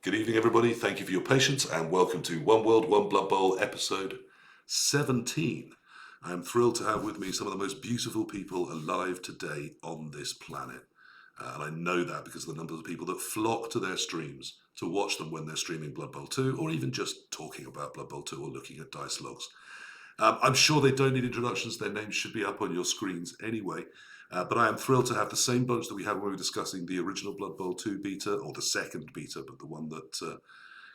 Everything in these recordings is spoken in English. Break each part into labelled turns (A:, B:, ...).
A: Good evening, everybody. Thank you for your patience and welcome to One World, One Blood Bowl, episode 17. I am thrilled to have with me some of the most beautiful people alive today on this planet. And I know that because of the number of people that flock to their streams to watch them when they're streaming Blood Bowl 2 or even just talking about Blood Bowl 2 or looking at dice logs. I'm sure they don't need introductions. Their names should be up on your screens anyway. But I am thrilled to have the same bunch that we had when we were discussing the original Blood Bowl 2 beta, or the second beta, but the one that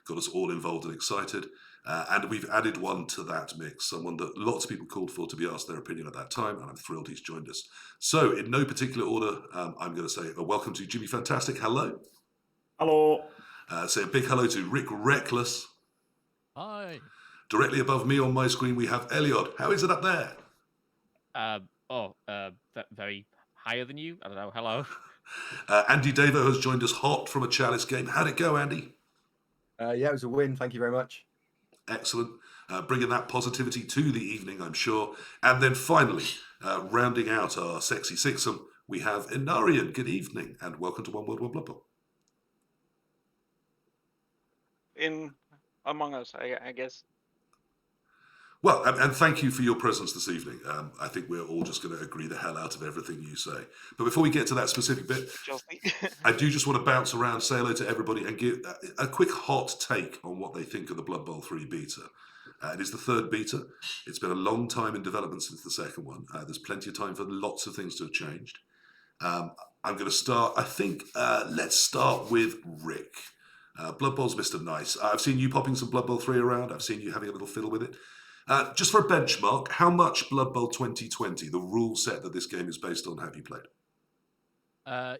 A: got us all involved and excited. And we've added one to that mix, someone that lots of people called for to be asked their opinion at that time, and I'm thrilled he's joined us. So, in no particular order, I'm going to say welcome to JimmyFantastic. Hello.
B: Hello.
A: Say a big hello to RickWreckless.
C: Hi.
A: Directly above me on my screen, we have Elyod. How is it up there?
C: Very higher than you. I don't know. Hello.
A: AndyDavo has joined us hot from a Chalice game. How'd it go, Andy?
D: Yeah, it was a win. Thank you very much.
A: Excellent. Bringing that positivity to the evening, I'm sure. And then finally, rounding out our sexy sixum, we have Enarion. Good evening and welcome to One World, One Blood Bowl.
E: In among us, I guess.
A: Well, and thank you for your presence this evening. I think we're all just going to agree the hell out of everything you say. But before we get to that specific bit, I do just want to bounce around, say hello to everybody, and give a quick hot take on what they think of the Blood Bowl 3 beta. It is the third beta. It's been a long time in development since the second one. There's plenty of time for lots of things to have changed. I'm going to start, I think, let's start with Rick. Blood Bowl's Mr. Nice. I've seen you popping some Blood Bowl 3 around. I've seen you having a little fiddle with it. Just for a benchmark, how much Blood Bowl 2020, the rule set that this game is based on, have you played?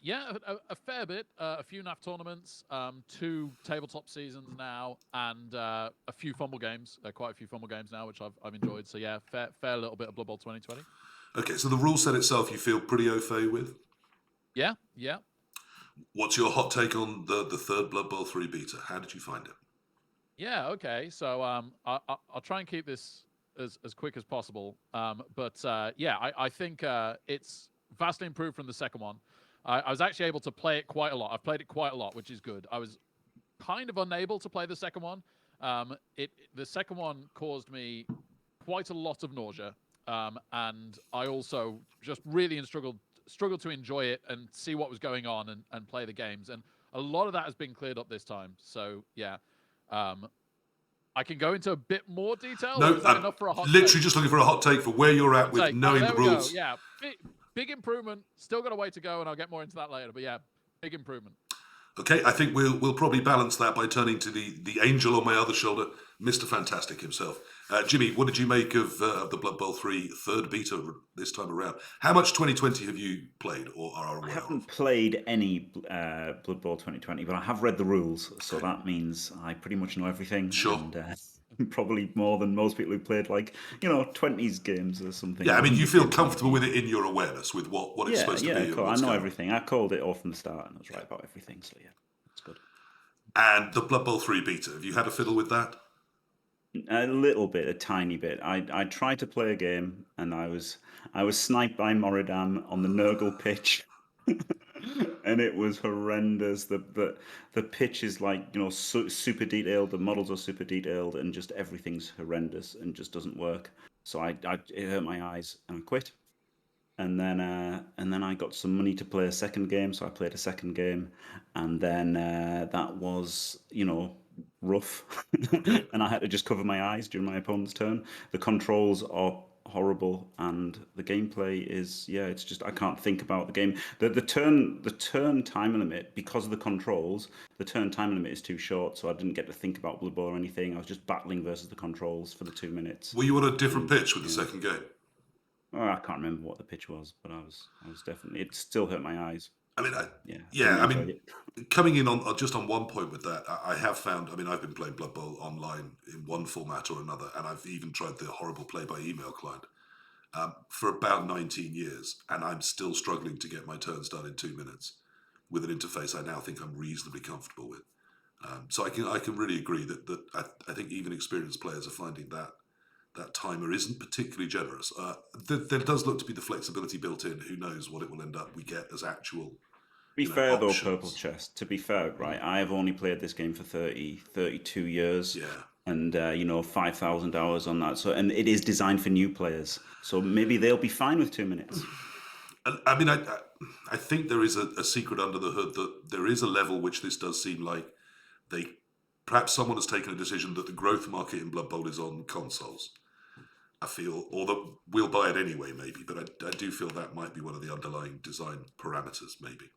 C: Yeah, a fair bit. A few NAF tournaments, 2 tabletop seasons now, and a few fumble games. Quite a few fumble games now, which I've enjoyed. So yeah, fair little bit of Blood Bowl 2020.
A: Okay, so the rule set itself you feel pretty au fait with?
C: Yeah.
A: What's your hot take on the third Blood Bowl 3 beta? How did you find it?
C: Yeah, okay. So I'll try and keep this as quick as possible. I think it's vastly improved from the second one. I was actually able to play it quite a lot. I've played it quite a lot, which is good. I was kind of unable to play the second one. The second one caused me quite a lot of nausea, and I also just really struggled to enjoy it and see what was going on and play the games. And a lot of that has been cleared up this time. So yeah. I can go into a bit more detail.
A: No,
C: enough for a hot
A: literally
C: take?
A: Just looking for a hot take for where you're at with knowing the rules.
C: Go. Yeah, big improvement. Still got a way to go, and I'll get more into that later. But yeah, big improvement.
A: Okay, I think we'll probably balance that by turning to the angel on my other shoulder, Mr. Fantastic himself. Jimmy, what did you make of the Blood Bowl 3 third beta this time around? How much 2020 have you played or are aware of?
B: I haven't played any Blood Bowl 2020, but I have read the rules, so that means I pretty much know everything.
A: Sure.
B: And probably more than most people who played 20s games or something.
A: Yeah, I mean, you feel comfortable with it in your awareness with what it's supposed to be.
B: Yeah, cool. I know everything. I called it all from the start and I was right about everything, so yeah, that's good.
A: And the Blood Bowl 3 beta, have you had a fiddle with that?
B: A little bit, a tiny bit. I tried to play a game and I was sniped by Moradam on the Nurgle pitch. And it was horrendous. The pitch is super detailed. The models are super detailed, and just everything's horrendous and just doesn't work. So it hurt my eyes, and I quit. And then I got some money to play a second game, so I played a second game, and then that was rough, and I had to just cover my eyes during my opponent's turn. The controls are horrible, and the gameplay is it's just I can't think about the game. The turn time limit, because of the controls, the turn time limit is too short, so I didn't get to think about Blood Bowl or anything. I was just battling versus the controls for the 2 minutes.
A: Were you on a different pitch with the second game?
B: Oh, I can't remember what the pitch was, but I was definitely. It still hurt my eyes.
A: I mean, coming in on just on one point with that, I have found. I mean, I've been playing Blood Bowl online in one format or another, and I've even tried the horrible play by email client for about 19 years, and I'm still struggling to get my turns done in 2 minutes with an interface I now think I'm reasonably comfortable with. So I can really agree that I think even experienced players are finding that timer isn't particularly generous. There does look to be the flexibility built in. Who knows what it will end up we get as actual
B: be fair though,
A: options.
B: PurpleChest, to be fair, right, I have only played this game for 32 years.
A: Yeah.
B: And 5,000 hours on that. So, and it is designed for new players. So maybe they'll be fine with 2 minutes.
A: I mean, I think there is a secret under the hood that there is a level which this does seem like perhaps someone has taken a decision that the growth market in Blood Bowl is on consoles. I feel, or that we'll buy it anyway, maybe, but I do feel that might be one of the underlying design parameters, maybe.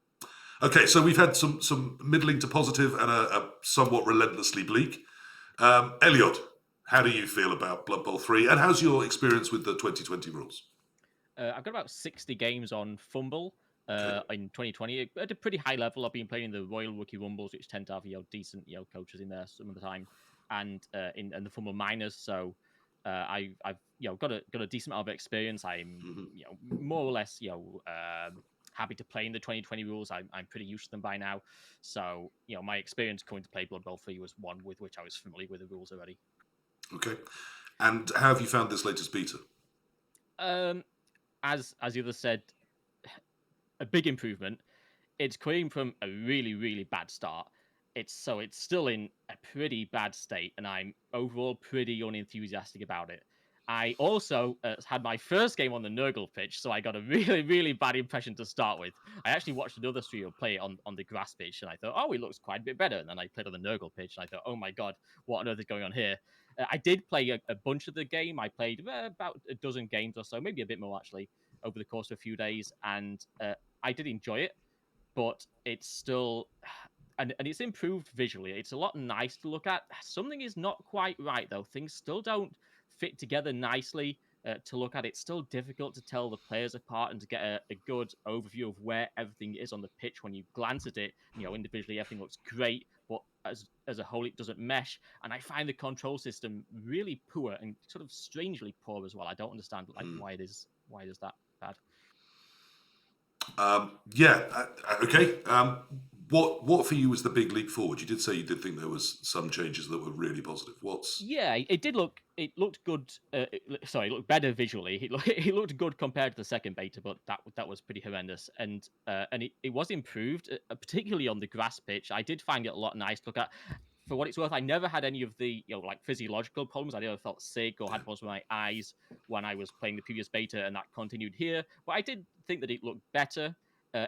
A: Okay, so we've had some middling to positive and a somewhat relentlessly bleak. Elyod, how do you feel about Blood Bowl 3, and how's your experience with the 2020 rules?
F: I've got about 60 games on Fumble in 2020 at a pretty high level. I've been playing the Royal Rookie Rumbles, which tend to have decent coaches in there some of the time, and in the Fumble Minors. So I've got a decent amount of experience. I'm more or less happy to play in the 2020 rules. I'm pretty used to them by now. So my experience coming to play Blood Bowl 3 was one with which I was familiar with the rules already.
A: Okay, and how have you found this latest beta?
F: As the other said, a big improvement. It's coming from a really, really bad start. It's still in a pretty bad state, and I'm overall pretty unenthusiastic about it. I also had my first game on the Nurgle pitch, so I got a really, really bad impression to start with. I actually watched another streamer play it on the grass pitch, and I thought, oh, it looks quite a bit better. And then I played on the Nurgle pitch, and I thought, oh my god, what on earth is going on here? I did play a bunch of the game. I played about a dozen games or so, maybe a bit more actually, over the course of a few days, and I did enjoy it, but it's still... And it's improved visually. It's a lot nice to look at. Something is not quite right, though. Things still don't fit together nicely to look at. It's still difficult to tell the players apart and to get a good overview of where everything is on the pitch. When you glance at it, individually everything looks great, but as a whole, it doesn't mesh. And I find the control system really poor and sort of strangely poor as well. I don't understand why it is that bad.
A: Okay. What for you was the big leap forward? You did say you did think there was some changes that were really positive.
F: Yeah, it did look. It looked good. It looked better visually. It looked good compared to the second beta, but that was pretty horrendous. And it was improved, particularly on the grass pitch. I did find it a lot nice to look at. For what it's worth, I never had any of the physiological problems. I never felt sick or had problems with my eyes when I was playing the previous beta, and that continued here. But I did think that it looked better.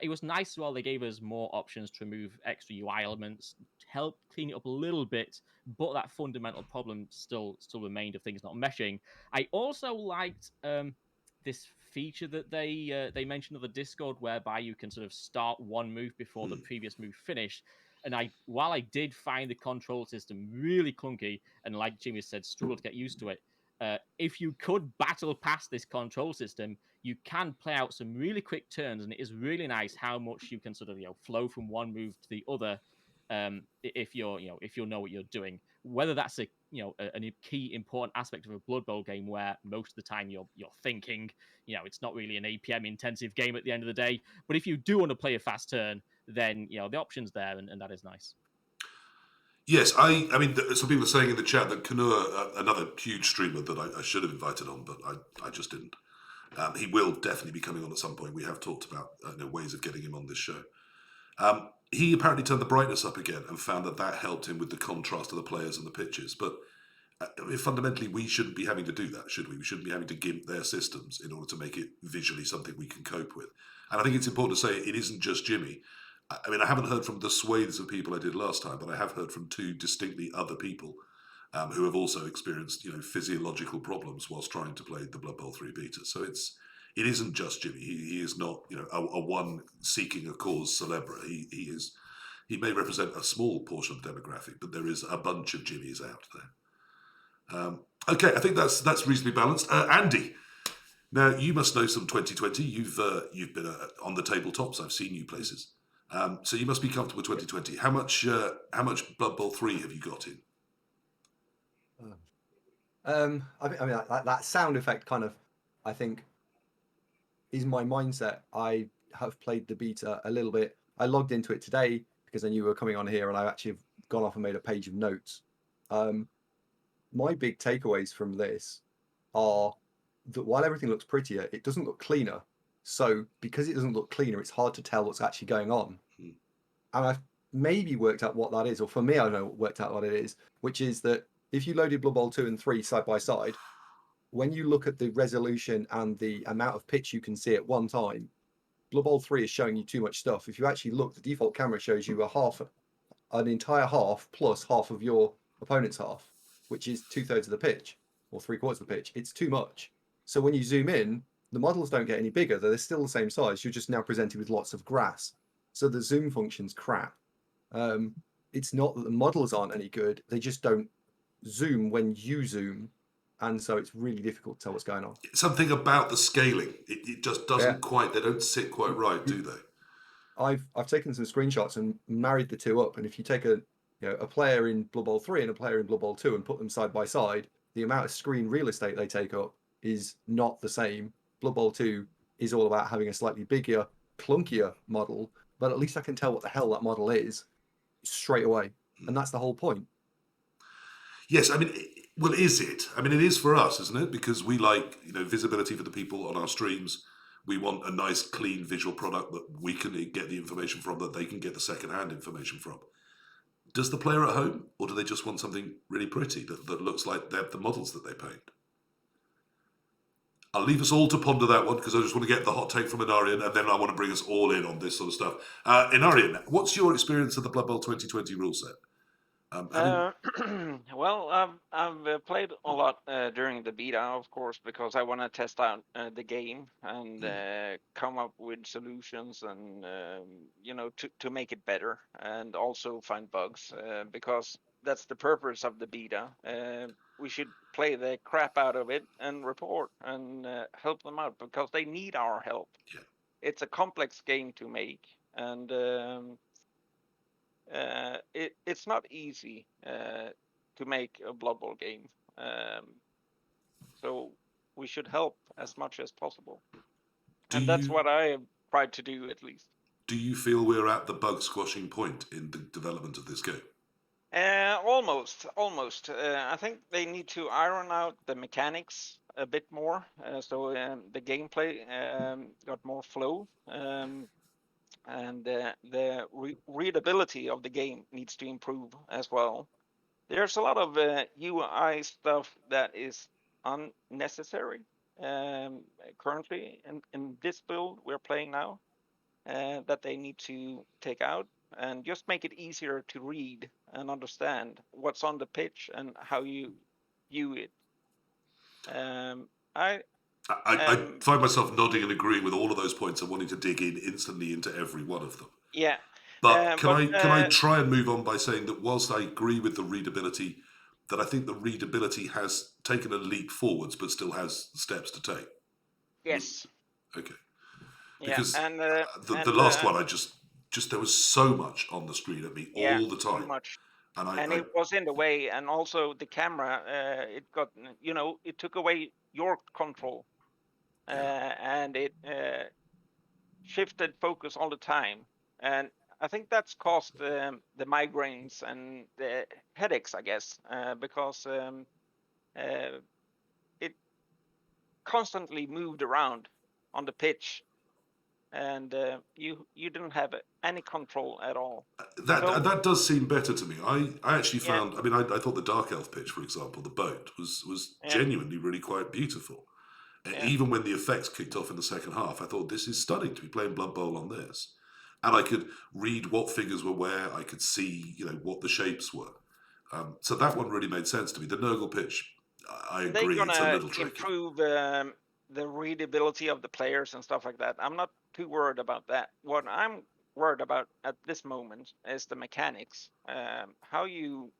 F: It was nice while they gave us more options to remove extra UI elements, to help clean it up a little bit, but that fundamental problem still remained of things not meshing. I also liked this feature that they mentioned on the Discord, whereby you can sort of start one move before the previous move finished. And while I did find the control system really clunky, and like Jimmy said, struggled to get used to it, if you could battle past this control system, you can play out some really quick turns, and it is really nice how much you can sort of flow from one move to the other. If you know what you're doing, whether that's a key important aspect of a Blood Bowl game where most of the time you're thinking, it's not really an APM intensive game at the end of the day. But if you do want to play a fast turn, then the option's there, and that is nice.
A: Yes, I mean, some people are saying in the chat that Kanua, another huge streamer that I should have invited on, but I just didn't. He will definitely be coming on at some point. We have talked about ways of getting him on this show. He apparently turned the brightness up again and found that helped him with the contrast of the players and the pitches. But fundamentally, we shouldn't be having to do that, should we? We shouldn't be having to gimp their systems in order to make it visually something we can cope with. And I think it's important to say it isn't just Jimmy. I mean, I haven't heard from the swathes of people I did last time, but I have heard from two distinctly other people who have also experienced, physiological problems whilst trying to play the Blood Bowl 3 beta. So it isn't just Jimmy. He is not, a one seeking a cause celebra. He may represent a small portion of the demographic, but there is a bunch of Jimmys out there. Okay, I think that's reasonably balanced. Andy, now you must know some 2020. You've been on the tabletops. I've seen you places. So you must be comfortable with 2020. How much Blood Bowl 3 have you got in?
D: I mean that sound effect kind of, I think, is my mindset. I have played the beta a little bit. I logged into it today because I knew we were coming on here, and I actually have gone off and made a page of notes. My big takeaways from this are that while everything looks prettier, it doesn't look cleaner. So because it doesn't look cleaner, it's hard to tell what's actually going on.
A: Hmm.
D: And I've maybe worked out what that is, or for me, I know worked out what it is, which is that if you loaded Blood Bowl 2 and 3 side by side, when you look at the resolution and the amount of pitch you can see at one time, Blood Bowl 3 is showing you too much stuff. If you actually look, the default camera shows you an entire half plus half of your opponent's half, which is 2/3 of the pitch or 3/4 of the pitch. It's too much. So when you zoom in, the models don't get any bigger. They're still the same size. You're just now presented with lots of grass. So the zoom function's crap. It's not that the models aren't any good. They just don't zoom when you zoom. And so it's really difficult to tell what's going on.
A: Something about the scaling. It just doesn't quite, they don't sit quite right, do they?
D: I've taken some screenshots and married the two up. And if you take a player in Blood Bowl 3 and a player in Blood Bowl 2 and put them side by side, the amount of screen real estate they take up is not the same. Blood Bowl 2 is all about having a slightly bigger, clunkier model, but at least I can tell what the hell that model is straight away. And that's the whole point.
A: Yes, I mean, well, is it? I mean, it is for us, isn't it? Because we like, visibility for the people on our streams. We want a nice, clean visual product that we can get the information from, that they can get the second-hand information from. Does the player at home, or do they just want something really pretty that looks like the models that they paint? I'll leave us all to ponder that one, because I just want to get the hot take from Enarion, and then I want to bring us all in on this sort of stuff. Enarion, what's your experience of the Blood Bowl 2020 rule set?
E: Well, I've played a lot during the beta, of course, because I want to test out the game and come up with solutions and to make it better, and also find bugs, because that's the purpose of the beta. We should play the crap out of it and report and help them out, because they need our help.
A: Yeah.
E: It's a complex game to make, and it's not easy to make a Blood Bowl game, so we should help as much as possible, and that's what I have tried to do, at least.
A: Do you feel we're at the bug squashing point in the development of this game?
E: Almost. I think they need to iron out the mechanics a bit more, so the gameplay got more flow. And the readability of the game needs to improve as well. There's a lot of UI stuff that is unnecessary currently in this build we're playing now, that they need to take out and just make it easier to read and understand what's on the pitch and how you view it. I
A: find myself nodding and agreeing with all of those points and wanting to dig in instantly into every one of them.
E: Yeah.
A: But can I try and move on by saying that whilst I agree with the readability, that I think the readability has taken a leap forwards, but still has steps to take.
E: Yes.
A: Okay.
E: Yeah.
A: Because
E: And
A: the last one, I just there was so much on the screen at me all the time.
E: Too much.
A: And
E: it was in the way, and also the camera, it got, it took away your control, and it shifted focus all the time, and I think that's caused the migraines and the headaches, I guess, because it constantly moved around on the pitch, and you didn't have any control at all.
A: That does seem better to me. I actually found, I mean, I thought the Dark Elf pitch, for example, the boat, was genuinely really quite beautiful. Even when the effects kicked off in the second half, I thought, this is stunning to be playing Blood Bowl on this. And I could read what figures were where, I could see, what the shapes were. So that one really made sense to me. The Nurgle pitch, I agree, it's a little tricky.
E: Improve the readability of the players and stuff like that. I'm not too worried about that. What I'm worried about at this moment is the mechanics. How you,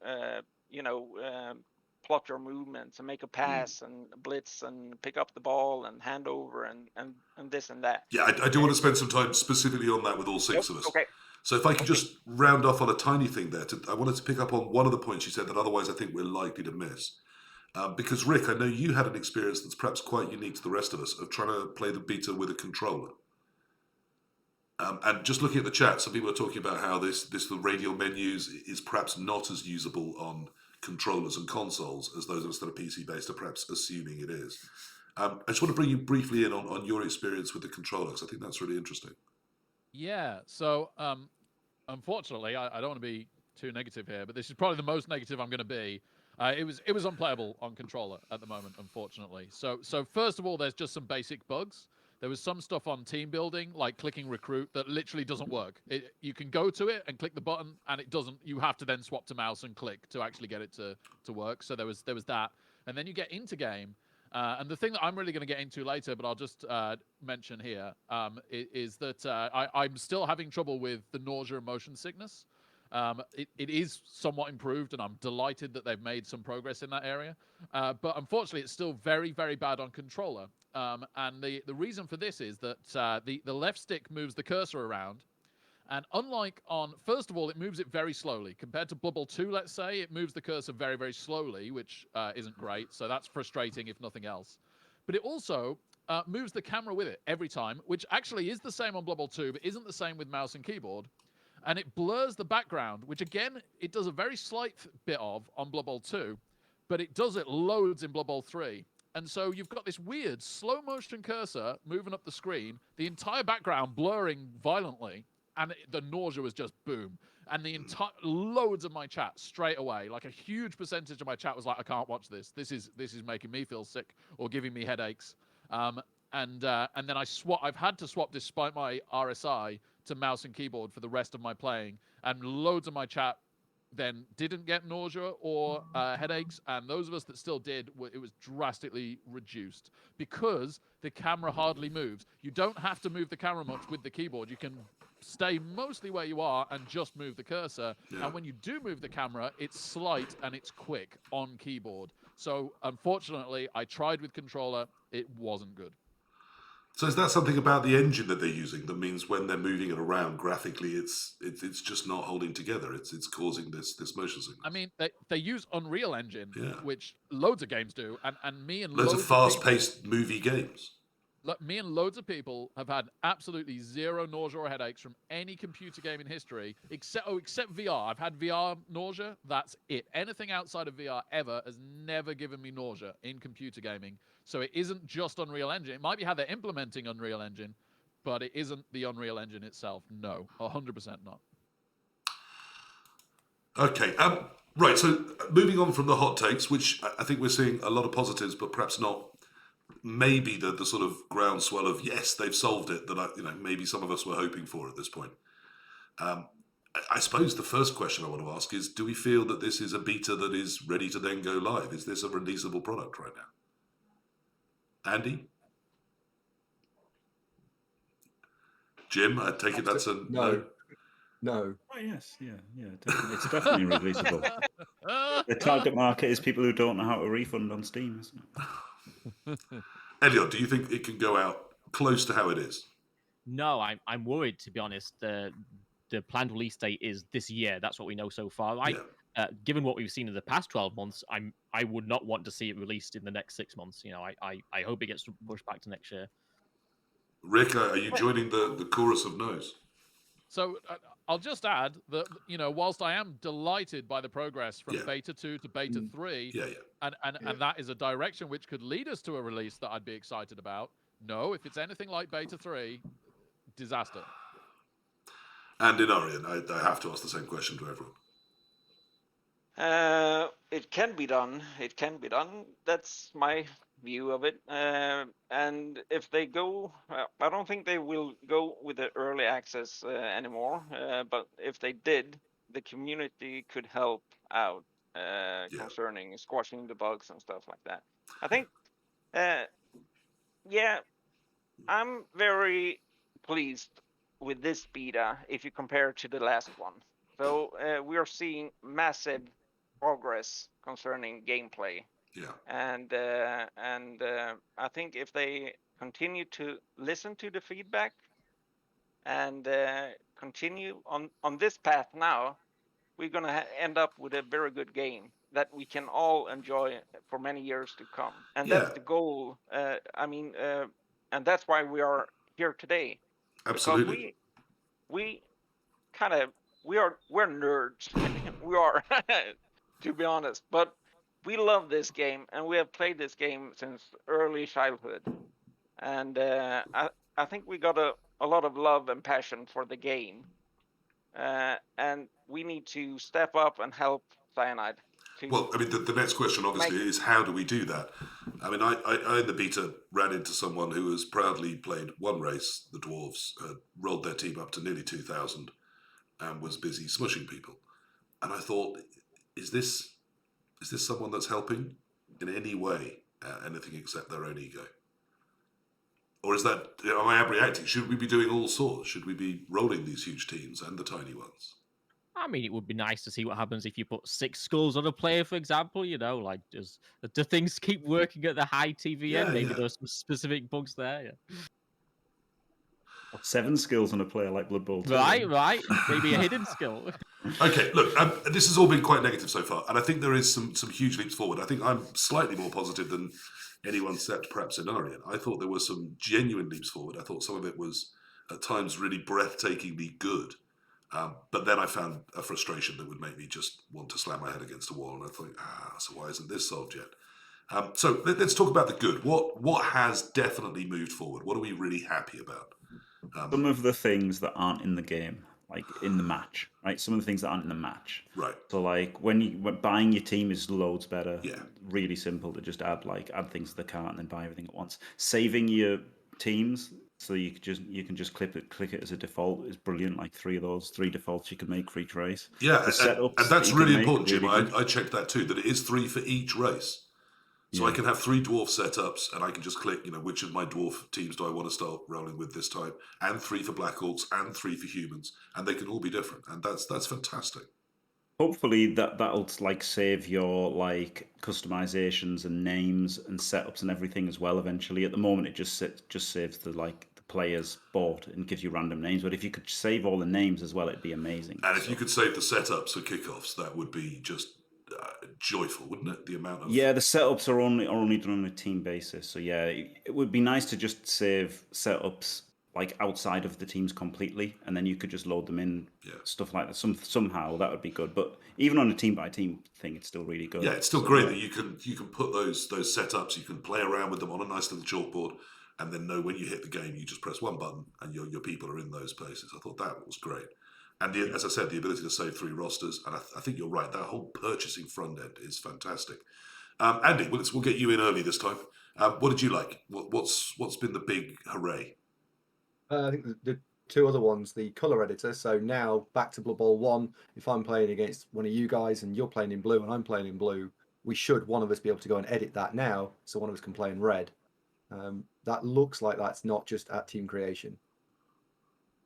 E: plot your movements and make a pass and blitz and pick up the ball and hand over and this and that.
A: Yeah, I do want to spend some time specifically on that with all six of us.
E: Okay.
A: So if I could just round off on a tiny thing there, I wanted to pick up on one of the points you said that otherwise I think we're likely to miss. Because Rick, I know you had an experience that's perhaps quite unique to the rest of us of trying to play the beta with a controller. And just looking at the chat, some people are talking about how the radial menus is perhaps not as usable on controllers and consoles as those of us that are PC based are perhaps assuming it is. I just want to bring you briefly in on your experience with the controller, because I think that's really interesting.
C: Yeah. So, unfortunately, I don't want to be too negative here, but this is probably the most negative I'm going to be. It was unplayable on controller at the moment, unfortunately. So first of all, there's just some basic bugs. There was some stuff on team building, like clicking recruit, that literally doesn't work. You can go to it and click the button, and it doesn't. You have to then swap to mouse and click to actually get it to work. So there was that, and then you get into game. And the thing that I'm really going to get into later, but I'll just mention here, is that I'm still having trouble with the nausea and motion sickness. It is somewhat improved, and I'm delighted that they've made some progress in that area. But unfortunately, it's still very, very bad on controller. And the reason for this is that the left stick moves the cursor around. And unlike on, first of all, it moves it very slowly. Compared to Blood Bowl 2, let's say, it moves the cursor very, very slowly, which isn't great. So that's frustrating, if nothing else. But it also moves the camera with it every time, which actually is the same on Blood Bowl 2, but isn't the same with mouse and keyboard. And it blurs the background, which, again, it does a very slight bit of on Blood Bowl 2, but it does it loads in Blood Bowl 3. And so you've got this weird slow motion cursor moving up the screen, the entire background blurring violently, and the nausea was just boom. And the entire loads of my chat straight away, like a huge percentage of my chat was like, I can't watch this. This is making me feel sick or giving me headaches. And then I've had to swap, despite my RSI, to mouse and keyboard for the rest of my playing. And loads of my chat then didn't get nausea or headaches, and those of us that still did, it was drastically reduced because the camera hardly moves. You don't have to move the camera much with the keyboard. You can stay mostly where you are and just move the cursor.
A: Yeah.
C: And when you do move the camera, it's slight and it's quick on keyboard. So unfortunately, I tried with controller. It wasn't good.
A: So is that something about the engine that they're using that means when they're moving it around graphically, it's just not holding together? It's causing this motion sickness.
C: I mean, they use Unreal Engine,
A: Yeah.
C: which loads of games do, and me and
A: Loads of
C: people-
A: fast-paced movie games.
C: Look, me and loads of people have had absolutely zero nausea or headaches from any computer game in history, except VR. I've had VR nausea. That's it. Anything outside of VR ever has never given me nausea in computer gaming. So it isn't just Unreal Engine. It might be how they're implementing Unreal Engine, but it isn't the Unreal Engine itself. No, 100% not.
A: Okay. Right. So moving on from the hot takes, which I think we're seeing a lot of positives, but perhaps not. Maybe the sort of groundswell of yes, they've solved it that maybe some of us were hoping for at this point. I suppose the first question I want to ask is: do we feel that this is a beta that is ready to then go live? Is this a releasable product right now? Andy, Jim, I take it that's a
D: No. No.
B: Oh yes, yeah, definitely. It's definitely releasable. The target market is people who don't know how to refund on Steam, isn't it?
A: Elyod, do you think it can go out close to how it is?
F: No, I'm worried, to be honest. The planned release date is this year. That's what we know so far. Given what we've seen in the past 12 months, I would not want to see it released in the next 6 months. I hope it gets pushed back to next year.
A: Rick, are you joining the chorus of no's?
C: So I'll just add that, whilst I am delighted by the progress from
A: Yeah.
C: beta 2 to beta 3,
A: Yeah.
C: and that is a direction which could lead us to a release that I'd be excited about. No, if it's anything like beta 3, disaster.
A: And Enarion, I have to ask the same question to everyone.
E: It can be done. It can be done. That's my view of it. And if they go, I don't think they will go with the early access anymore. But if they did, the community could help out concerning squashing the bugs and stuff like that. I think, I'm very pleased with this beta if you compare it to the last one. So we are seeing massive progress concerning gameplay.
A: Yeah.
E: And I think if they continue to listen to the feedback and continue on this path now, we're going to end up with a very good game that we can all enjoy for many years to come. And that's the goal. And that's why we are here today.
A: Absolutely.
E: Because we're nerds. We are, to be honest. But we love this game, and we have played this game since early childhood. And I think we got a lot of love and passion for the game. And we need to step up and help Cyanide.
A: Well, I mean, the next question obviously is how do we do that? I mean, I in the beta ran into someone who has proudly played one race, the Dwarves, rolled their team up to nearly 2,000 and was busy smushing people. And I thought, is this someone that's helping in any way, anything except their own ego? Or is that, am I overreacting? Should we be doing all sorts? Should we be rolling these huge teams and the tiny ones?
F: I mean, it would be nice to see what happens if you put 6 skulls on a player, for example. Like, do things keep working at the high TVM?
A: Yeah,
F: Maybe
A: yeah.
F: there's some specific bugs there. Yeah.
B: 7 skills on a player like Blood Bowl 2.
F: Right. Maybe a hidden skill.
A: Okay, look, this has all been quite negative so far, and I think there is some huge leaps forward. I think I'm slightly more positive than anyone except perhaps Enarion. I thought there were some genuine leaps forward. I thought some of it was at times really breathtakingly good. But then I found a frustration that would make me just want to slam my head against a wall, and I thought, so why isn't this solved yet? So let's talk about the good. What has definitely moved forward? What are we really happy about?
B: Some of the things that aren't in the game, like in the match, right? Some of the things that aren't in the match.
A: Right.
B: So like when buying your team is loads better.
A: Yeah.
B: Really simple to just add things to the cart and then buy everything at once. Saving your teams so you can just click it as a default is brilliant. Like 3 defaults you can make for each race.
A: Yeah,
B: The setups
A: and that's
B: that you
A: really
B: can make
A: important,
B: are
A: Jim.
B: really good.
A: I checked that too, that it is 3 for each race. So I can have 3 dwarf setups, and I can just click, which of my dwarf teams do I want to start rolling with this time, and 3 for Black Orcs, and 3 for humans, and they can all be different, and that's fantastic.
B: Hopefully that'll like save your like customizations and names and setups and everything as well. Eventually, at the moment, it just saves the players board and gives you random names. But if you could save all the names as well, it'd be amazing.
A: And if you could save the setups for kickoffs, that would be just joyful, wouldn't it? The amount of
B: the setups are only done on a team basis. So yeah, it would be nice to just save setups like outside of the teams completely, and then you could just load them in. Stuff like that. Somehow that would be good. But even on a team by team thing, it's still really good.
A: Yeah, it's still great that you can put those setups. You can play around with them on a nice little chalkboard, and then know when you hit the game, you just press one button, and your people are in those places. I thought that was great. And as I said, the ability to save 3 rosters, and I think you're right. That whole purchasing front end is fantastic. Andy, we'll get you in early this time. What did you like? What's been the big hooray?
D: I think the 2 other ones, the color editor. So now back to Blood Bowl 1. If I'm playing against one of you guys and you're playing in blue and I'm playing in blue, we should one of us be able to go and edit that now, so one of us can play in red. That looks like that's not just at team creation,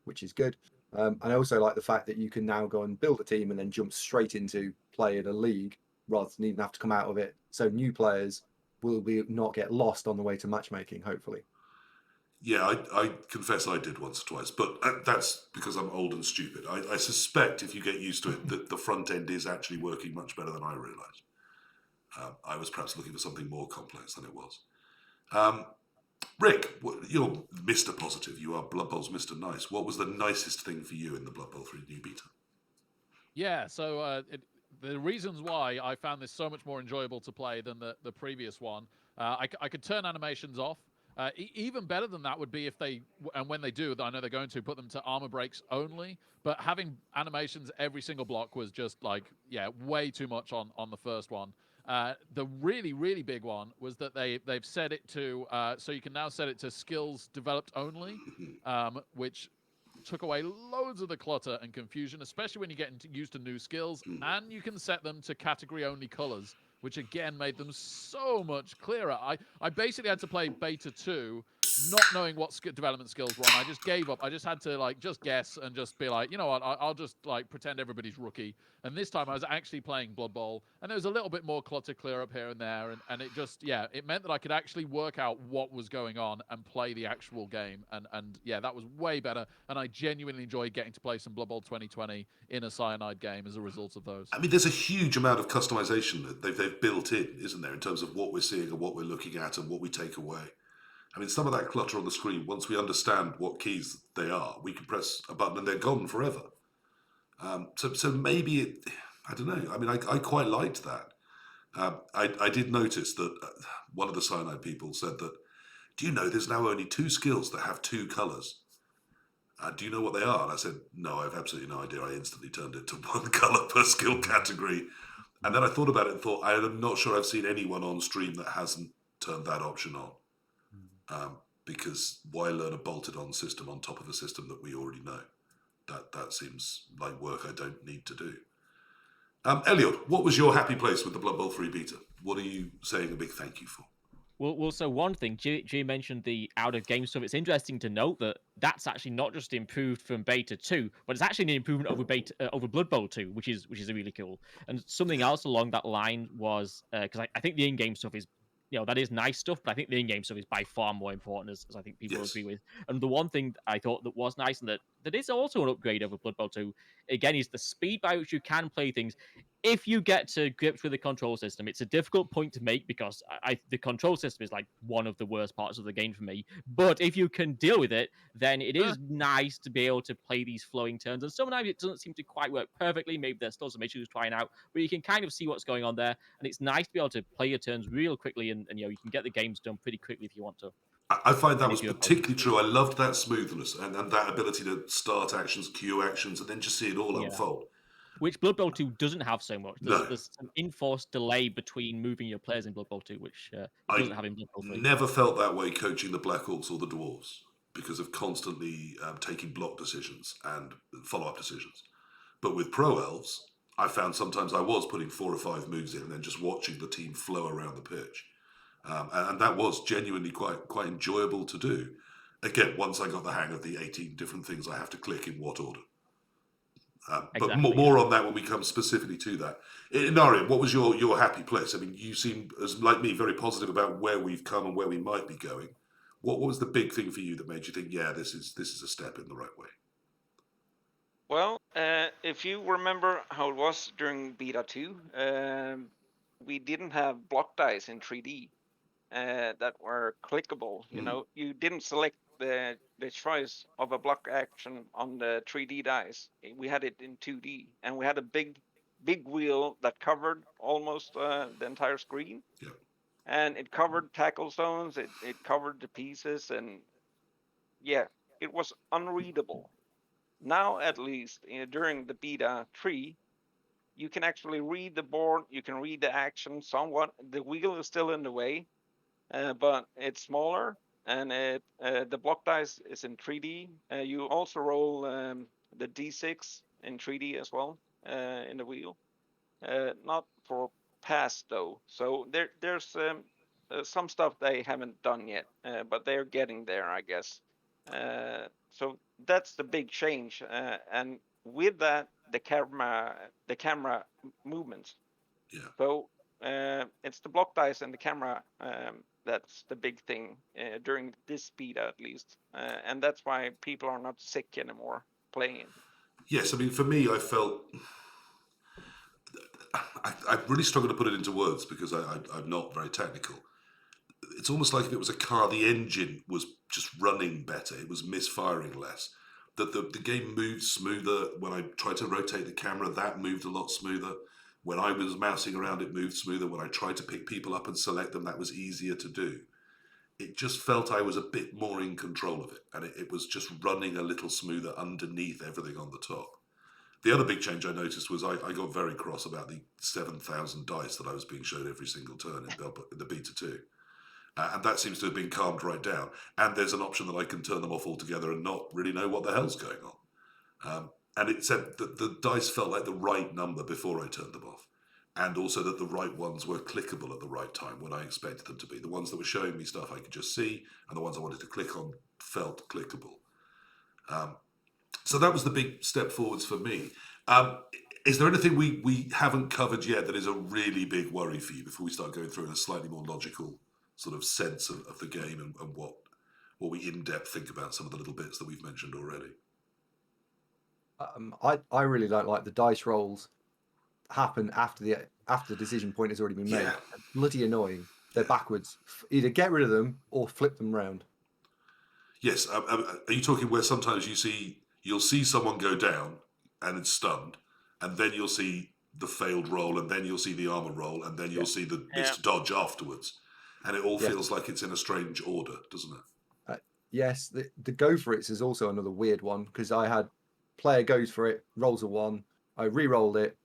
D: which is good. And I also like the fact that you can now go and build a team and then jump straight into play in a league rather than even have to come out of it. So new players will not get lost on the way to matchmaking, hopefully.
A: Yeah, I confess I did once or twice, but that's because I'm old and stupid. I suspect if you get used to it, that the front end is actually working much better than I realised. I was perhaps looking for something more complex than it was. Rick, you're Mr. Positive. You are Blood Bowl's Mr. Nice. What was the nicest thing for you in the Blood Bowl 3 new beta?
C: Yeah, so the reasons why I found this so much more enjoyable to play than the previous one, I could turn animations off. Even better than that would be if they, and when they do, I know they're going to put them to armor breaks only, but having animations every single block was just like, way too much on the first one. The really, really big one was that they've set it to, so you can now set it to skills developed only, which took away loads of the clutter and confusion, especially when you get used to new skills, and you can set them to category only colors, which again made them so much clearer. I basically had to play beta 2 not knowing what development skills were on. I just gave up. I just had to just guess and just be like, you know what, I'll just pretend everybody's rookie. And this time I was actually playing Blood Bowl, and there was a little bit more clutter clear up here and there, and it just, it meant that I could actually work out what was going on and play the actual game, and that was way better, and I genuinely enjoyed getting to play some Blood Bowl 2020 in a Cyanide game as a result of those.
A: I mean, there's a huge amount of customization that they've built in, isn't there, in terms of what we're seeing and what we're looking at and what we take away. I mean, some of that clutter on the screen, once we understand what keys they are, we can press a button and they're gone forever. So maybe I don't know. I mean, I quite liked that. I did notice that one of the cyanide people said that, do you know there's now only 2 skills that have 2 colours? Do you know what they are? And I said, no, I have absolutely no idea. I instantly turned it to 1 colour per skill category. And then I thought about it and thought, I'm not sure I've seen anyone on stream that hasn't turned that option on. Because why learn a bolted on system on top of a system that we already know? That seems like work I don't need to do. Elyod, what was your happy place with the Blood Bowl 3 beta? What are you saying a big thank you for?
F: Well, so one thing, G mentioned the out-of-game stuff. It's interesting to note that that's actually not just improved from Beta 2, but it's actually an improvement over Blood Bowl 2, which is really cool. And something else along that line was, because I think the in-game stuff is, that is nice stuff, but I think the in-game stuff is by far more important, as I think people
A: Yes.
F: agree with. And the one thing I thought that was nice, and that is also an upgrade over Blood Bowl 2, again, is the speed by which you can play things. If you get to grips with the control system, it's a difficult point to make because the control system is like one of the worst parts of the game for me. But if you can deal with it, then it is nice to be able to play these flowing turns. And sometimes it doesn't seem to quite work perfectly. Maybe there's still some issues trying out, but you can kind of see what's going on there. And it's nice to be able to play your turns real quickly, and you can get the games done pretty quickly if you want to.
A: I find that was particularly true. I loved that smoothness and that ability to start actions, queue actions, and then just see it all unfold.
F: Which Blood Bowl 2 doesn't have so much.
A: No.
F: There's an enforced delay between moving your players in Blood Bowl 2, which doesn't have in Blood Bowl 3.
A: Never felt that way coaching the Black Orcs or the Dwarves because of constantly taking block decisions and follow-up decisions. But with Pro Elves, I found sometimes I was putting 4 or 5 moves in and then just watching the team flow around the pitch. And that was genuinely quite enjoyable to do. Again, once I got the hang of the 18 different things I have to click in what order. But more on that when we come specifically to that. Enarion, what was your happy place? I mean, you seem, as like me, very positive about where we've come and where we might be going. What was the big thing for you that made you think, yeah, this is a step in the right way?
E: Well, if you remember how it was during Beta 2, we didn't have block dice in 3D that were clickable. You didn't select the choice of a block action on the 3D dice. We had it in 2D, and we had a big wheel that covered almost the entire screen.
A: Yeah.
E: And it covered tackle zones. It covered the pieces, and yeah, it was unreadable. Now, at least during the Beta 3, you can actually read the board. You can read the action somewhat. The wheel is still in the way, but it's smaller, and the block dice is in 3D. You also roll the D6 in 3D as well in the wheel. Not for pass though. So there's some stuff they haven't done yet, but they're getting there, I guess. So that's the big change, and with that, the camera movements.
A: Yeah.
E: So it's the block dice and the camera that's the big thing during this beta, at least, and that's why people are not sick anymore playing.
A: Yes, I mean, for me, I felt I really struggle to put it into words because I'm not very technical. It's almost like if it was a car, the engine was just running better. It was misfiring less. That the game moved smoother. When I tried to rotate the camera, that moved a lot smoother. When I was mousing around, it moved smoother. When I tried to pick people up and select them, that was easier to do. It just felt I was a bit more in control of it. And it was just running a little smoother underneath everything on the top. The other big change I noticed was I got very cross about the 7,000 dice that I was being shown every single turn in the Beta 2. And that seems to have been calmed right down. And there's an option that I can turn them off altogether and not really know what the hell's going on. And it said that the dice felt like the right number before I turned them off. And also that the right ones were clickable at the right time when I expected them to be. The ones that were showing me stuff I could just see, and the ones I wanted to click on felt clickable. So that was the big step forwards for me. Is there anything we haven't covered yet that is a really big worry for you before we start going through in a slightly more logical sort of sense of the game and what we in-depth think about some of the little bits that we've mentioned already?
D: I really don't like the dice rolls happen after the decision point has already been made.
A: Yeah.
D: They're bloody annoying. They're backwards. Either get rid of them or flip them round.
A: Yes. Are you talking where sometimes you'll see someone go down and it's stunned, and then you'll see the failed roll, and then you'll see the armor roll, and then you'll see the
E: Yeah.
A: missed dodge afterwards. And it all
D: Yes.
A: feels like it's in a strange order, doesn't it?
D: Yes, the go for it is also another weird one, because I had player goes for it, rolls a 1, I re-rolled it,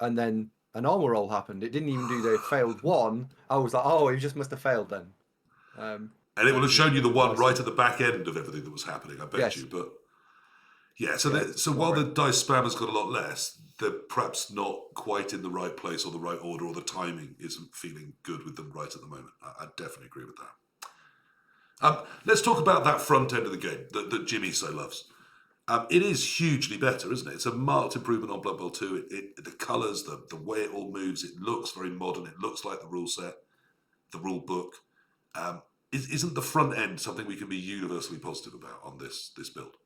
D: and then an armor roll happened. It didn't even do the failed 1. I was like, oh, he just must have failed then.
A: And it will have shown you the one
D: Nice.
A: right at the back end of everything that was happening, I bet
D: Yes.
A: you. But yeah, so
D: Yeah,
A: so while the dice spam has got a lot less, they're perhaps not quite in the right place or the right order, or the timing isn't feeling good with them right at the moment. I definitely agree with that. Let's talk about that front end of the game that Jimmy so loves. It is hugely better, isn't it? It's a marked improvement on Blood Bowl 2. The colours, the way it all moves, it looks very modern. It looks like the rule set, the rule book. Isn't the front end something we can be universally positive about on this build?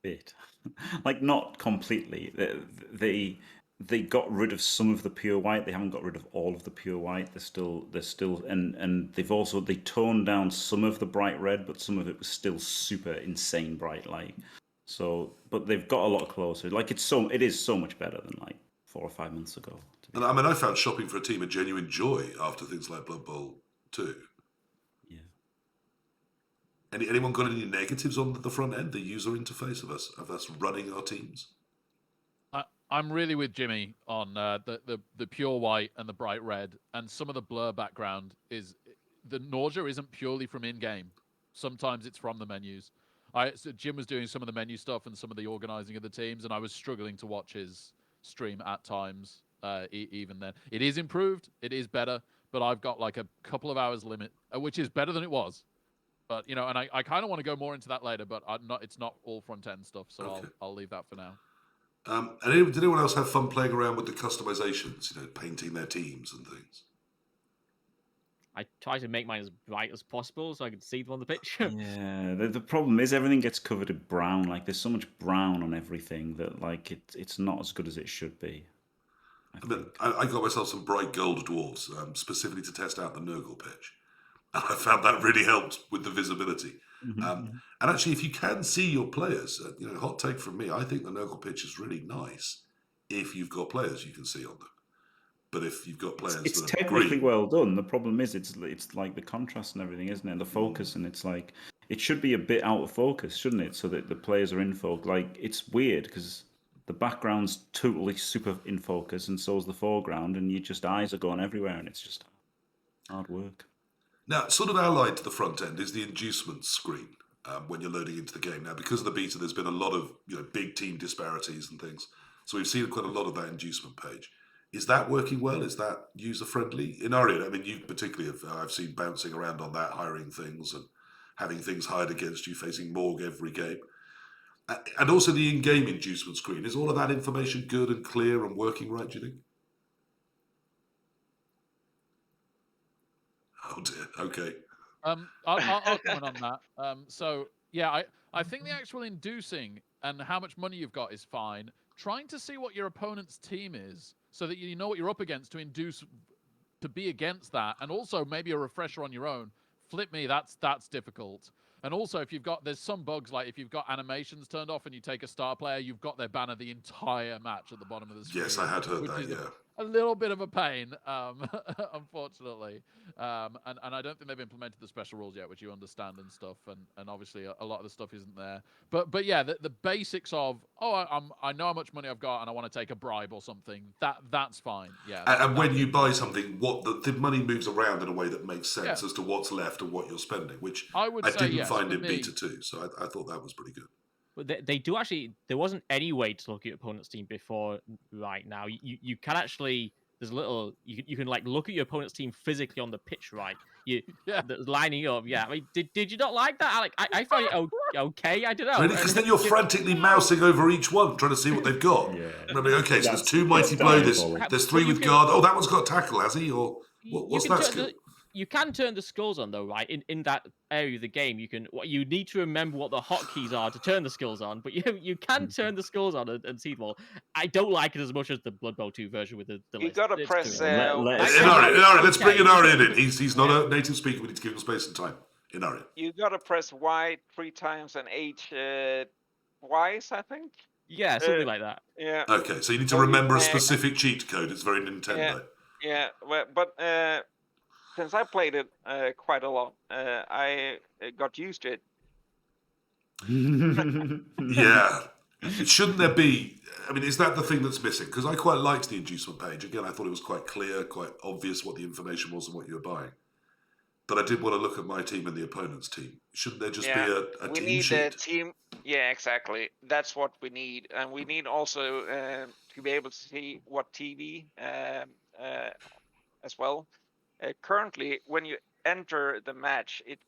B: Bit. Like, not completely. They got rid of some of the pure white. They haven't got rid of all of the pure white. They're still, and they toned down some of the bright red, but some of it was still super insane bright light. So, but they've got a lot closer. Like, it is so much better than like 4 or 5 months ago.
A: And I mean, I found shopping for a team a genuine joy after things like Blood Bowl 2.
B: Yeah.
A: Anyone got any negatives on the front end, the user interface of us running our teams?
C: I'm really with Jimmy on the pure white and the bright red, and some of the blur background is the nausea isn't purely from in-game. Sometimes it's from the menus. So Jim was doing some of the menu stuff and some of the organizing of the teams, and I was struggling to watch his stream at times. Even then, it is improved. It is better, but I've got like a couple of hours limit, which is better than it was. But and I kind of want to go more into that later, but it's not all front end stuff, so
A: Okay.
C: I'll leave that for now.
A: And did anyone else have fun playing around with the customizations? Painting their teams and things.
F: I try to make mine as bright as possible so I can see them on the pitch.
B: Yeah, the problem is everything gets covered in brown. Like, there's so much brown on everything that like it's not as good as it should be.
A: I got myself some bright gold dwarves specifically to test out the Nurgle pitch, and I found that really helped with the visibility. And actually, if you can see your players, hot take from me, I think the Nurgle pitch is really nice if you've got players you can see on them. But if you've got players
B: it's
A: that are
B: technically
A: green,
B: well done. The problem is it's like the contrast and everything, isn't it? The focus, and it's like it should be a bit out of focus, shouldn't it? So that the players are in focus. Like, it's weird because the background's totally super in focus, and so is the foreground, and your just eyes are going everywhere, and it's just hard work.
A: Now, sort of allied to the front end is the inducements screen when you're loading into the game. Now, because of the beta, there's been a lot of big team disparities and things. So we've seen quite a lot of that inducement page. Is that working well? Is that user-friendly? Enarion, I mean, you particularly I've seen bouncing around on that, hiring things and having things hired against you, facing Morg every game. And also the in-game inducement screen. Is all of that information good and clear and working right, do you think? Oh dear, okay.
C: I'll comment on that. So yeah, I think the actual inducing and how much money you've got is fine. Trying to see what your opponent's team is so that you know what you're up against to induce to be against that, and also maybe a refresher on your own. Flip me, that's difficult. And also, if there's some bugs, like if you've got animations turned off and you take a star player, you've got their banner the entire match at the bottom of the screen.
A: Yes, I had heard that, yeah.
C: A little bit of a pain, unfortunately. And I don't think they've implemented the special rules yet, which you understand and stuff. And obviously, a lot of the stuff isn't there. But yeah, the basics of, I know how much money I've got and I want to take a bribe or something, that's fine. Yeah.
A: And when you buy something, the money moves around in a way that makes sense as to what's left and what you're spending, which I didn't find in beta 2. So I thought that was pretty good.
F: But they do actually. There wasn't any way to look at your opponent's team before. Right now, you can actually. There's a little. You can like look at your opponent's team physically on the pitch, right? That's lining up. Yeah. I mean, did you not like that, Alec? I found it okay. I don't know.
A: Really, because then you're frantically mousing over each one, trying to see what they've got.
B: Yeah.
A: Remember, okay, so there's 2 mighty blow. There's 3 with guard. Oh, that one's got tackle, has he? Or what's that skill?
F: You can turn the skills on though, right? In that area of the game, you need to remember what the hotkeys are to turn the skills on, but you can turn the skills on and see them all. I don't like it as much as the Blood Bowl 2 version with the
E: You
F: list.
E: gotta press.
A: Inarion, let's bring Enarion in. He's not a native speaker. We need to give him space and time. Enarion.
E: You gotta press Y 3 times and H twice, I think.
F: Yeah, something like that.
E: Yeah.
A: Okay, so you need to
E: So you-
A: remember a specific cheat code. It's very Nintendo.
E: Yeah. Well, but since I played it quite a lot, I got used to it.
A: Yeah. Shouldn't there be? I mean, is that the thing that's missing? Because I quite liked the inducement page. Again, I thought it was quite clear, quite obvious what the information was and what you were buying. But I did want to look at my team and the opponent's team. Shouldn't there just be a
E: We
A: team
E: need
A: sheet?
E: a team. Yeah, exactly. That's what we need, and we need also to be able to see what TV as well. Currently, when you enter the match, it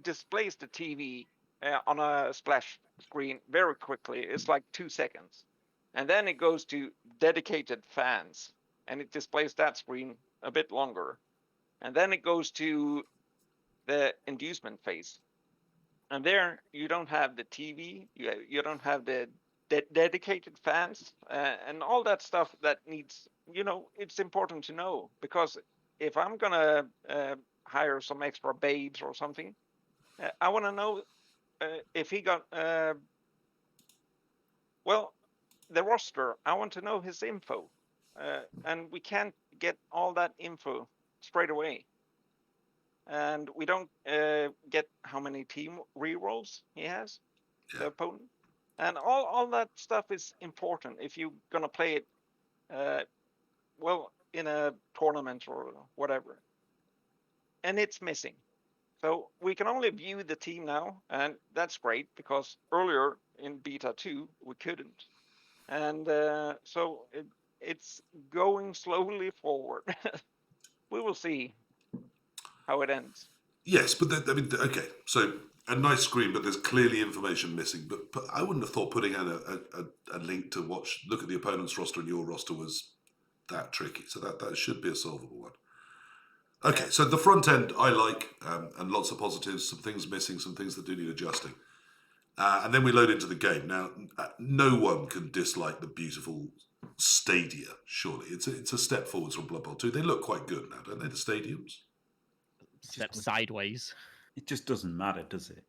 E: displays the TV on a splash screen very quickly. It's like 2 seconds, and then it goes to dedicated fans, and it displays that screen a bit longer, and then it goes to the inducement phase, and there you don't have the TV, you don't have the dedicated fans, and all that stuff that needs. It's important to know, because if I'm gonna hire some extra babes or something, I want to know if he got the roster. I want to know his info, and we can't get all that info straight away. And we don't get how many team rerolls he has, the opponent, and all that stuff is important if you're gonna play it in a tournament or whatever. And it's missing. So we can only view the team now, and that's great, because earlier in beta 2 we couldn't. And so it's going slowly forward. We will see how it ends.
A: Yes, but okay. So a nice screen, but there's clearly information missing. But I wouldn't have thought putting in a link to look at the opponent's roster and your roster was that tricky. So that should be a solvable one. Okay, so the front end I like, and lots of positives, some things missing, some things that do need adjusting. And then we load into the game. Now, no one can dislike the beautiful stadia, surely. It's a step forwards from Blood Bowl 2. They look quite good now, don't they, the stadiums?
F: Step sideways.
B: It just doesn't matter, does it?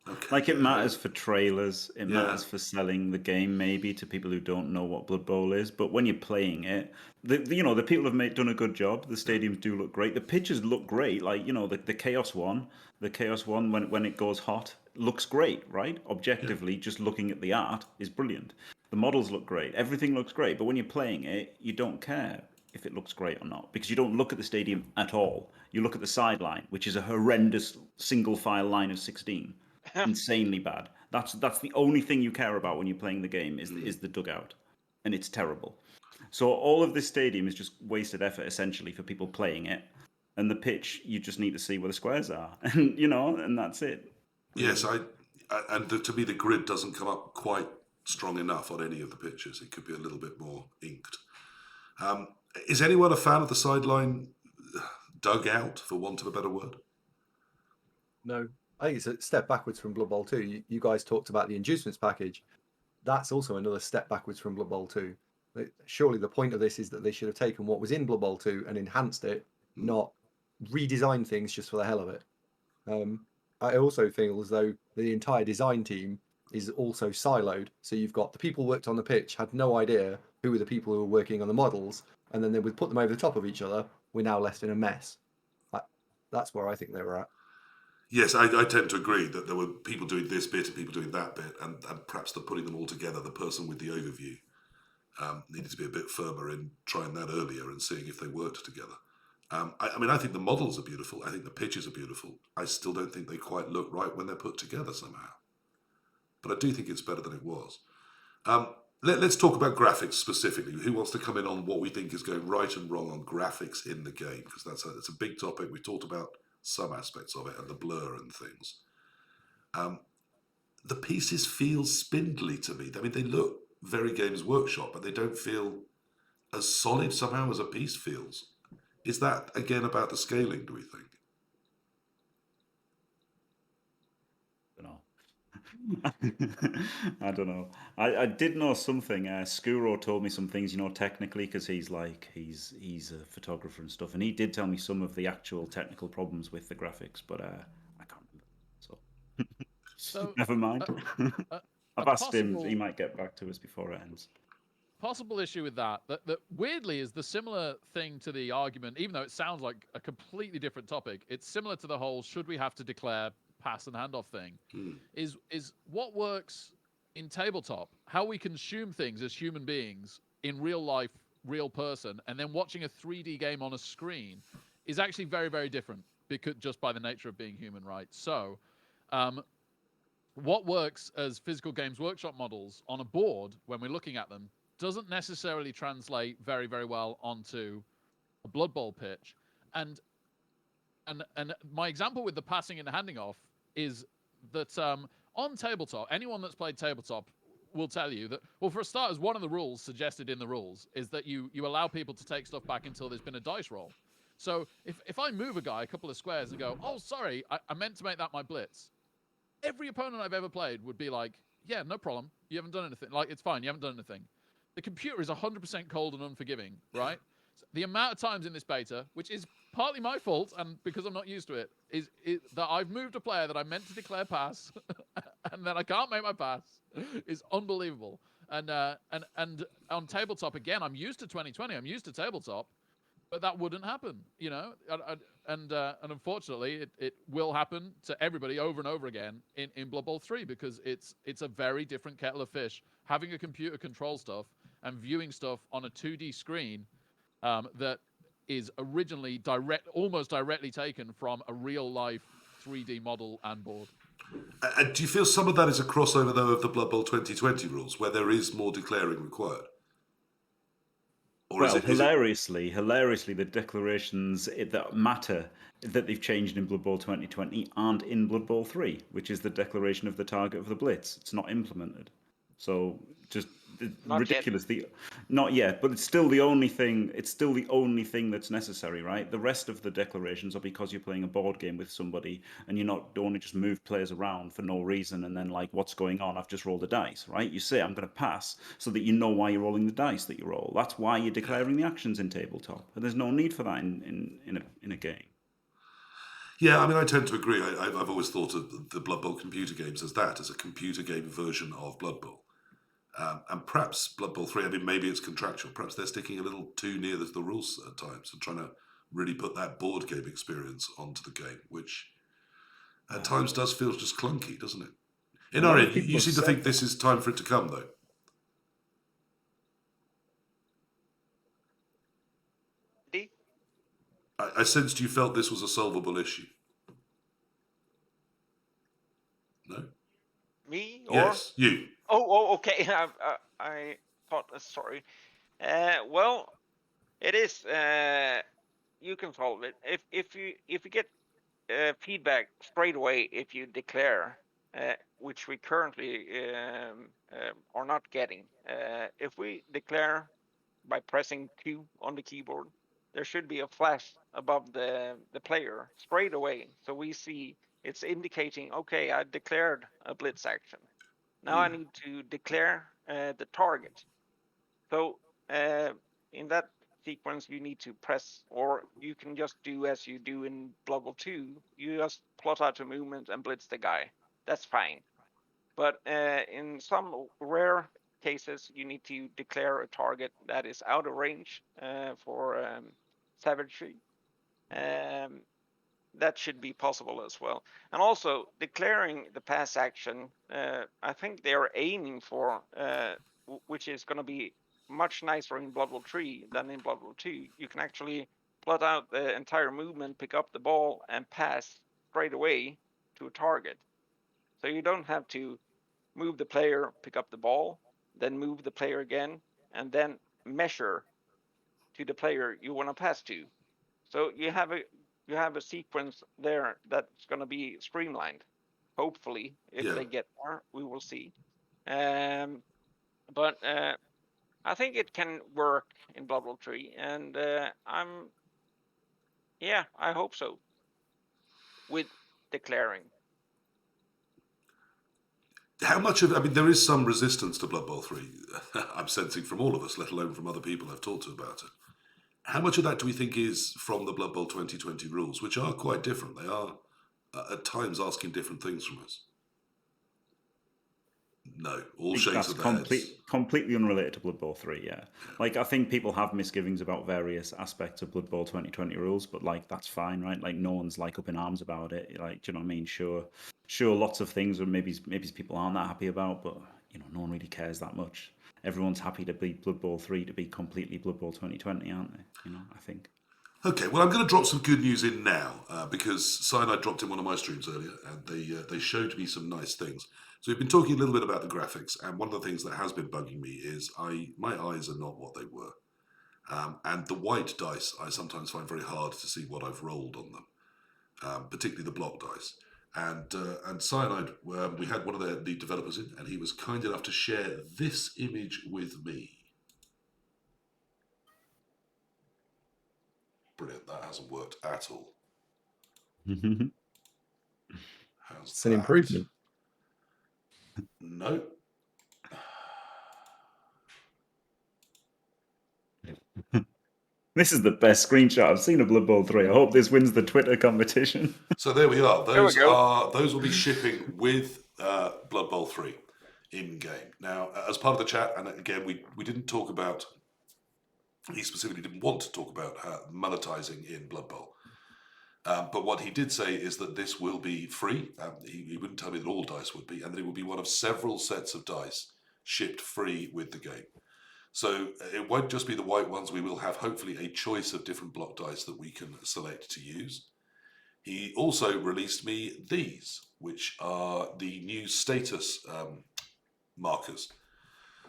A: Okay.
B: Like, it matters for trailers, it
A: Yeah.
B: matters for selling the game maybe to people who don't know what Blood Bowl is. But when you're playing it, the people have done a good job. The stadiums do look great. The pitches look great. Like, the Chaos one, when it goes hot looks great, right? Objectively, just looking at the art is brilliant. The models look great. Everything looks great. But when you're playing it, you don't care if it looks great or not, because you don't look at the stadium at all. You look at the sideline, which is a horrendous single file line of 16. Insanely bad. That's the only thing you care about when you're playing the game is the dugout, and it's terrible. So all of this stadium is just wasted effort essentially for people playing it, and the pitch, you just need to see where the squares are, and and that's it.
A: Yes, to me the grid doesn't come up quite strong enough on any of the pitches. It could be a little bit more inked. Is anyone a fan of the sideline dugout, for want of a better word?
D: No, I think it's a step backwards from Blood Bowl 2. You guys talked about the inducements package. That's also another step backwards from Blood Bowl 2. Surely the point of this is that they should have taken what was in Blood Bowl 2 and enhanced it, not redesign things just for the hell of it. I also feel as though the entire design team is also siloed. So you've got the people who worked on the pitch had no idea who were the people who were working on the models, and then they would put them over the top of each other. We're now left in a mess. That's where I think they were at.
A: Yes, I tend to agree that there were people doing this bit and people doing that bit, and perhaps putting them all together, the person with the overview needed to be a bit firmer in trying that earlier and seeing if they worked together. I think the models are beautiful. I think the pitches are beautiful. I still don't think they quite look right when they're put together somehow. But I do think it's better than it was. Let's talk about graphics specifically. Who wants to come in on what we think is going right and wrong on graphics in the game? Because that's a big topic. We talked about some aspects of it and the blur and things. The pieces feel spindly to me. I mean, they look very Games Workshop, but they don't feel as solid somehow as a piece feels. Is that, again, about the scaling, do we think?
B: I don't know. I did know something. Skuro told me some things, technically, because he's a photographer and stuff, and he did tell me some of the actual technical problems with the graphics, but I can't remember. So
C: So
B: never mind. I've asked him. He might get back to us before it ends.
C: Possible issue with that weirdly is the similar thing to the argument, even though it sounds like a completely different topic. It's similar to the whole should we have to declare pass and handoff thing. Is what works in tabletop, how we consume things as human beings in real life, real person, and then watching a 3D game on a screen is actually very, very different, because just by the nature of being human, right? So what works as physical Games Workshop models on a board when we're looking at them doesn't necessarily translate very, very well onto a Blood Bowl pitch. And my example with the passing and handing off is that on tabletop, anyone that's played tabletop will tell you that, well, for starters, one of the rules suggested in the rules is that you allow people to take stuff back until there's been a dice roll. So if I move a guy a couple of squares and go, oh, sorry, I meant to make that my blitz, every opponent I've ever played would be like, yeah, no problem. You haven't done anything. Like, it's fine. You haven't done anything. The computer is 100% cold and unforgiving, right? So the amount of times in this beta, which is partly my fault and because I'm not used to it, is that I've moved a player that I meant to declare pass and then I can't make my pass is unbelievable. And on tabletop, again, I'm used to 2020. I'm used to tabletop. But that wouldn't happen, you know, and unfortunately, it will happen to everybody over and over again in Blood Bowl 3 because it's a very different kettle of fish. Having a computer control stuff and viewing stuff on a 2D screen that is originally almost directly taken from a real life 3D model and board.
A: And do you feel some of that is a crossover though of the Blood Bowl 2020 rules, where there is more declaring required?
B: Or well, hilariously, the declarations that matter that they've changed in Blood Bowl 2020 aren't in Blood Bowl 3, which is the declaration of the target of the blitz. It's not implemented. So just
E: not
B: ridiculous.
E: Yet.
B: Not yet, but it's still the only thing. It's still the only thing that's necessary, right? The rest of the declarations are because you're playing a board game with somebody and you're not only just move players around for no reason and then like, what's going on? I've just rolled a dice, right? You say I'm going to pass so that you know why you're rolling the dice that you roll. That's why you're declaring the actions in tabletop. And there's no need for that in a game.
A: Yeah, I mean, I tend to agree. I've always thought of the Blood Bowl computer games as a computer game version of Blood Bowl. And perhaps Blood Bowl 3, I mean, maybe it's contractual. Perhaps they're sticking a little too near the rules at times and trying to really put that board game experience onto the game, which at times does feel just clunky, doesn't it? Enarion, you seem to think this is time for it to come, though. I sensed you felt this was a solvable issue. No?
E: Me?
A: Yes, you.
E: Oh, okay. I thought, sorry. Well, it is. You can solve it if you get feedback straight away if you declare, which we currently are not getting. If we declare by pressing Q on the keyboard, there should be a flash above the player straight away, so we see it's indicating, okay, I declared a blitz action. Now I need to declare the target. So in that sequence, you need to press, or you can just do as you do in Blood Bowl 2. You just plot out a movement and blitz the guy. That's fine. But in some rare cases, you need to declare a target that is out of range for savagery. That should be possible as well. And also declaring the pass action, I think they're aiming for, which is going to be much nicer in Blood Bowl 3 than in Blood Bowl 2. You can actually plot out the entire movement, pick up the ball, and pass straight away to a target. So you don't have to move the player, pick up the ball, then move the player again, and then measure to the player you want to pass to. So you have a sequence there that's going to be streamlined. Hopefully, if they get there, we will see. But I think it can work in Blood Bowl 3, and I hope so. With declaring.
A: How much of, I mean, there is some resistance to Blood Bowl 3, I'm sensing from all of us, let alone from other people I've talked to about it. How much of that do we think is from the Blood Bowl 2020 rules, which are quite different? They are at times asking different things from us. No, all
B: I think
A: shakes
B: that's
A: of the heads.
B: completely unrelated to Blood Bowl 3, yeah. Like, I think people have misgivings about various aspects of Blood Bowl 2020 rules, but, like, that's fine, right? Like, no one's, like, up in arms about it. Like, do you know what I mean? Sure, lots of things are maybe people aren't that happy about, but, you know, no one really cares that much. Everyone's happy to be Blood Bowl 3 to be completely Blood Bowl 2020, aren't they? You know, I think.
A: Okay, well, I'm going to drop some good news in now because Cyanide dropped in one of my streams earlier, and they showed me some nice things. So we've been talking a little bit about the graphics, and one of the things that has been bugging me is my eyes are not what they were, and the white dice I sometimes find very hard to see what I've rolled on them, particularly the block dice. And Cyanide, we had one of the lead developers in, and he was kind enough to share this image with me. Brilliant. That hasn't worked at all. How's
D: It's an
A: that?
D: improvement.
A: No.
B: This is the best screenshot I've seen of Blood Bowl 3. I hope this wins the Twitter competition.
A: So there we are.
E: There we go.
A: Those will be shipping with Blood Bowl 3 in game. Now, as part of the chat, and again, we didn't talk about. He specifically didn't want to talk about monetizing in Blood Bowl. But what he did say is that this will be free. He wouldn't tell me that all dice would be, and that it will be one of several sets of dice shipped free with the game. So it won't just be the white ones. We will have hopefully a choice of different block dice that we can select to use. He also released me these, which are the new status markers.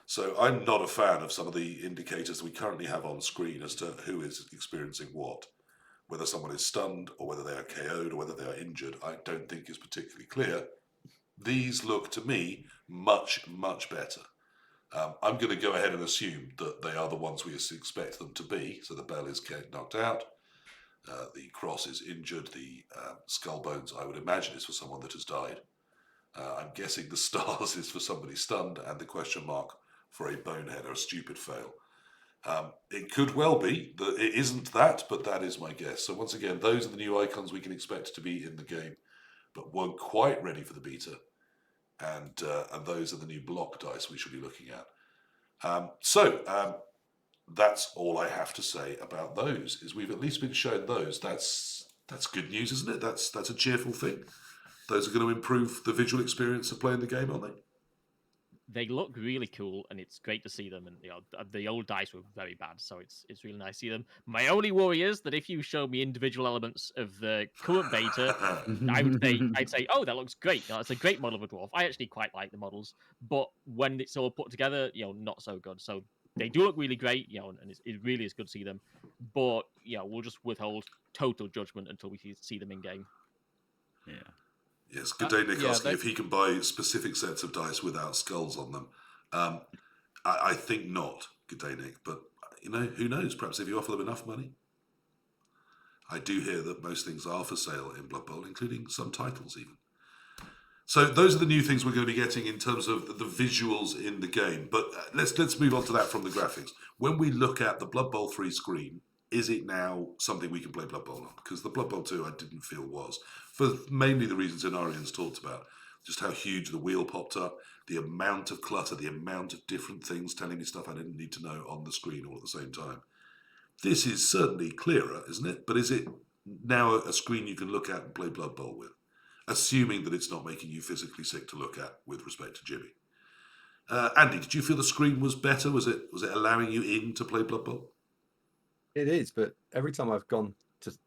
A: So I'm not a fan of some of the indicators that we currently have on screen as to who is experiencing what. Whether someone is stunned or whether they are KO'd or whether they are injured, I don't think is particularly clear. These look to me much, much better. I'm going to go ahead and assume that they are the ones we expect them to be. So the bell is knocked out, the cross is injured, the skull bones, I would imagine, is for someone that has died. I'm guessing the stars is for somebody stunned, and the question mark for a bonehead or a stupid fail. It could well be that it isn't that, but that is my guess. So once again, those are the new icons we can expect to be in the game, but weren't quite ready for the beta. And those are the new block dice we should be looking at. So that's all I have to say about those. Is we've at least been shown those. That's good news, isn't it? That's a cheerful thing. Those are going to improve the visual experience of playing the game, aren't they?
F: They look really cool, and it's great to see them. And the old dice were very bad, so it's really nice to see them. My only worry is that if you show me individual elements of the current beta, I'd say, oh, that looks great. It's a great model of a dwarf. I actually quite like the models, but when it's all put together, not so good. So they do look really great, and it really is good to see them. But we'll just withhold total judgment until we see them in game.
B: Yeah.
A: Yes, good day, Nick,
C: yeah,
A: asking if he can buy specific sets of dice without skulls on them. I think not, good day, Nick, but who knows? Perhaps if you offer them enough money. I do hear that most things are for sale in Blood Bowl, including some titles even. So those are the new things we're going to be getting in terms of the visuals in the game. But let's move on to that from the graphics. When we look at the Blood Bowl 3 screen, is it now something we can play Blood Bowl on? Because the Blood Bowl 2 I didn't feel was, for mainly the reasons Enarion's talked about. Just how huge the wheel popped up, the amount of clutter, the amount of different things telling me stuff I didn't need to know on the screen all at the same time. This is certainly clearer, isn't it? But is it now a screen you can look at and play Blood Bowl with? Assuming that it's not making you physically sick to look at with respect to Jimmy. Andy, did you feel the screen was better? Was it allowing you in to play Blood Bowl?
D: It is, but every time I've gone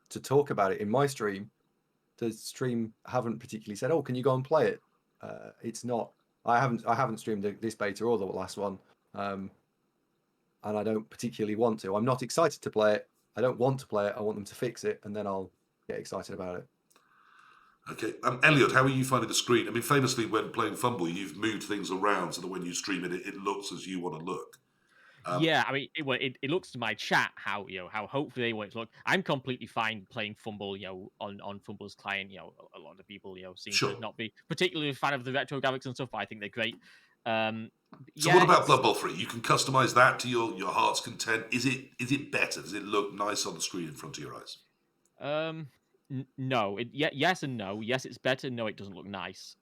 D: to talk about it in my stream, the stream haven't particularly said, "Oh, can you go and play it?" It's not. I haven't streamed this beta or the last one, and I don't particularly want to. I'm not excited to play it. I don't want to play it. I want them to fix it, and then I'll get excited about it.
A: Okay, Elyod, how are you finding the screen? I mean, famously, when playing Fumble, you've moved things around so that when you stream it, it looks as you want to look.
F: Yeah, I mean, it looks to my chat how hopefully they want it to look. I'm completely fine playing Fumble, on Fumble's client. A lot of people, seem
A: Sure.
F: to not be particularly a fan of the retro graphics and stuff, but I think they're great.
A: So what about Blood Bowl 3? You can customize that to your heart's content. Is it better? Does it look nice on the screen in front of your eyes?
F: No. Yes and no. Yes, it's better. No, it doesn't look nice.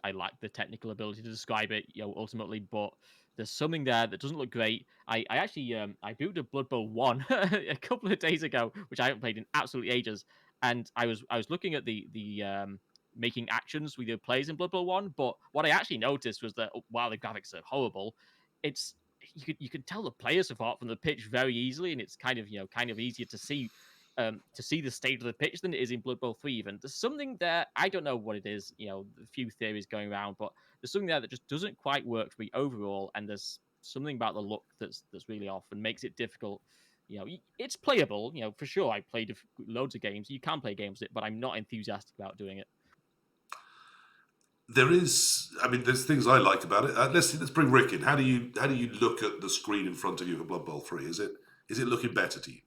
F: I lack the technical ability to describe it, ultimately, but there's something there that doesn't look great. I actually I booted Blood Bowl 1 a couple of days ago, which I haven't played in absolutely ages, and I was looking at the making actions with your players in Blood Bowl 1, but what I actually noticed was that while the graphics are horrible, it's you could tell the players apart from the pitch very easily, and it's kind of easier to see the state of the pitch than it is in Blood Bowl 3 even. There's something there, I don't know what it is, a few theories going around, but there's something there that just doesn't quite work for me overall, and there's something about the look that's really off and makes it difficult. It's playable, for sure. I played loads of games. You can play games with it, but I'm not enthusiastic about doing it.
A: There's things I like about it. Let's bring Rick in. How do you look at the screen in front of you for Blood Bowl 3? Is it looking better to you?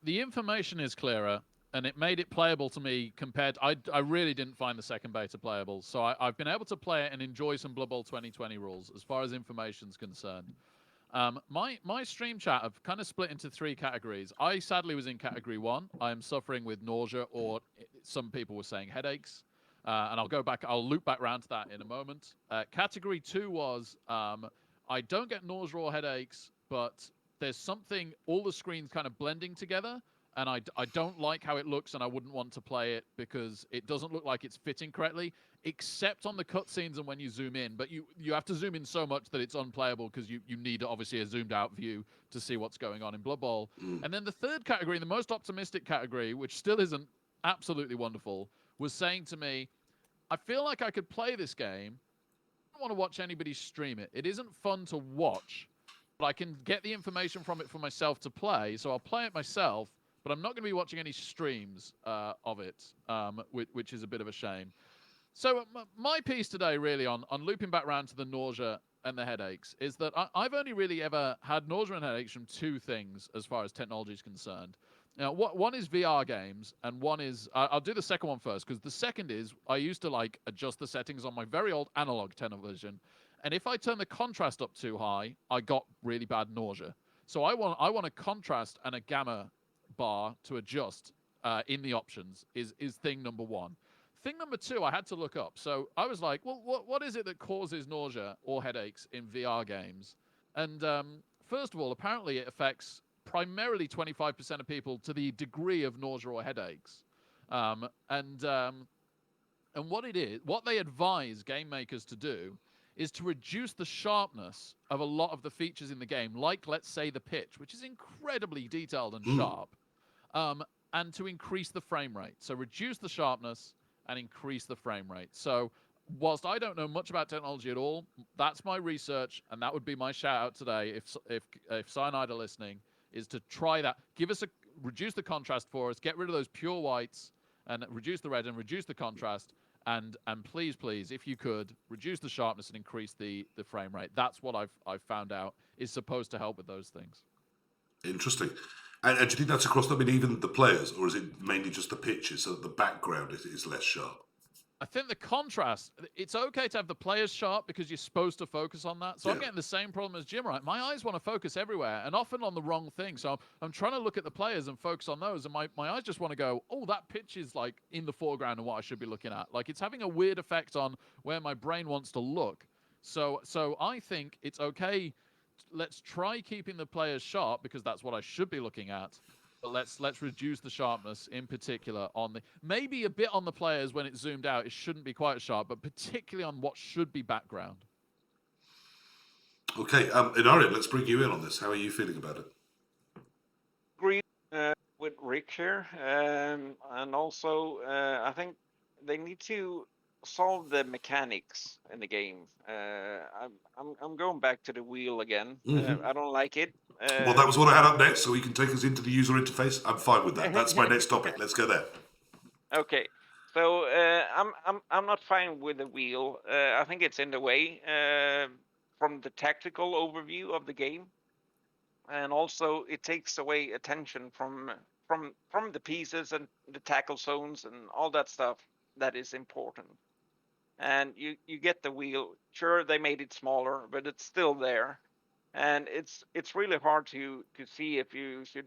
C: The information is clearer, and it made it playable to me compared. I really didn't find the second beta playable, so I've been able to play it and enjoy some Blood Bowl 2020 rules as far as information's concerned. My stream chat have kind of split into 3 categories. I sadly was in category 1. I am suffering with nausea, or some people were saying headaches. And I'll loop back around to that in a moment. Category 2 was I don't get nausea or headaches, but there's something, all the screens kind of blending together, and I don't like how it looks, and I wouldn't want to play it because it doesn't look like it's fitting correctly, except on the cutscenes and when you zoom in. But you have to zoom in so much that it's unplayable because you need obviously a zoomed out view to see what's going on in Blood Bowl. And then the third category, the most optimistic category, which still isn't absolutely wonderful, was saying to me, I feel like I could play this game. I don't want to watch anybody stream it. It isn't fun to watch, but I can get the information from it for myself to play. So I'll play it myself, but I'm not going to be watching any streams of it, which is a bit of a shame. So my piece today, really, on looping back around to the nausea and the headaches, is that I've only really ever had nausea and headaches from 2 things as far as technology is concerned. Now, one is VR games, and one is... I'll do the second one first, because the second is I used to adjust the settings on my very old analog television, and if I turn the contrast up too high, I got really bad nausea. So I want a contrast and a gamma bar to adjust in the options is thing number 1. Thing number 2, I had to look up. So I was like, well, what is it that causes nausea or headaches in VR games? And first of all, apparently it affects primarily 25% of people to the degree of nausea or headaches. And what it is, what they advise game makers to do is to reduce the sharpness of a lot of the features in the game, like, let's say, the pitch, which is incredibly detailed and sharp, and to increase the frame rate. So reduce the sharpness and increase the frame rate. So whilst I don't know much about technology at all, that's my research, and that would be my shout out today if Cyanide are listening, is to try that. Reduce the contrast for us, get rid of those pure whites, and reduce the red and reduce the contrast, and please, if you could, reduce the sharpness and increase the frame rate. That's what I've found out is supposed to help with those things.
A: Interesting. And do you think that's across, even the players, or is it mainly just the pitches, so that the background is less sharp?
C: I think the contrast, it's okay to have the players sharp because you're supposed to focus on that. So I'm getting the same problem as Jim, right? My eyes want to focus everywhere and often on the wrong thing. So I'm trying to look at the players and focus on those. And my eyes just want to go, oh, that pitch is in the foreground and what I should be looking at. It's having a weird effect on where my brain wants to look. So I think it's okay. Let's try keeping the players sharp because that's what I should be looking at. But let's reduce the sharpness in particular on maybe a bit on the players when it's zoomed out. It shouldn't be quite as sharp, but particularly on what should be background.
A: Okay, Enarion, let's bring you in on this. How are you feeling about it?
E: Agree with Rick here, and also I think they need to solve the mechanics in the game. I'm going back to the wheel again. I don't like it.
A: Well, that was what I had up next, so you can take us into the user interface. I'm fine with that. That's my next topic. Let's go there.
E: Okay, so I'm not fine with the wheel. I think it's in the way from the tactical overview of the game, and also it takes away attention from the pieces and the tackle zones and all that stuff that is important. And you get the wheel. Sure, they made it smaller, but it's still there. And it's really hard to see if you should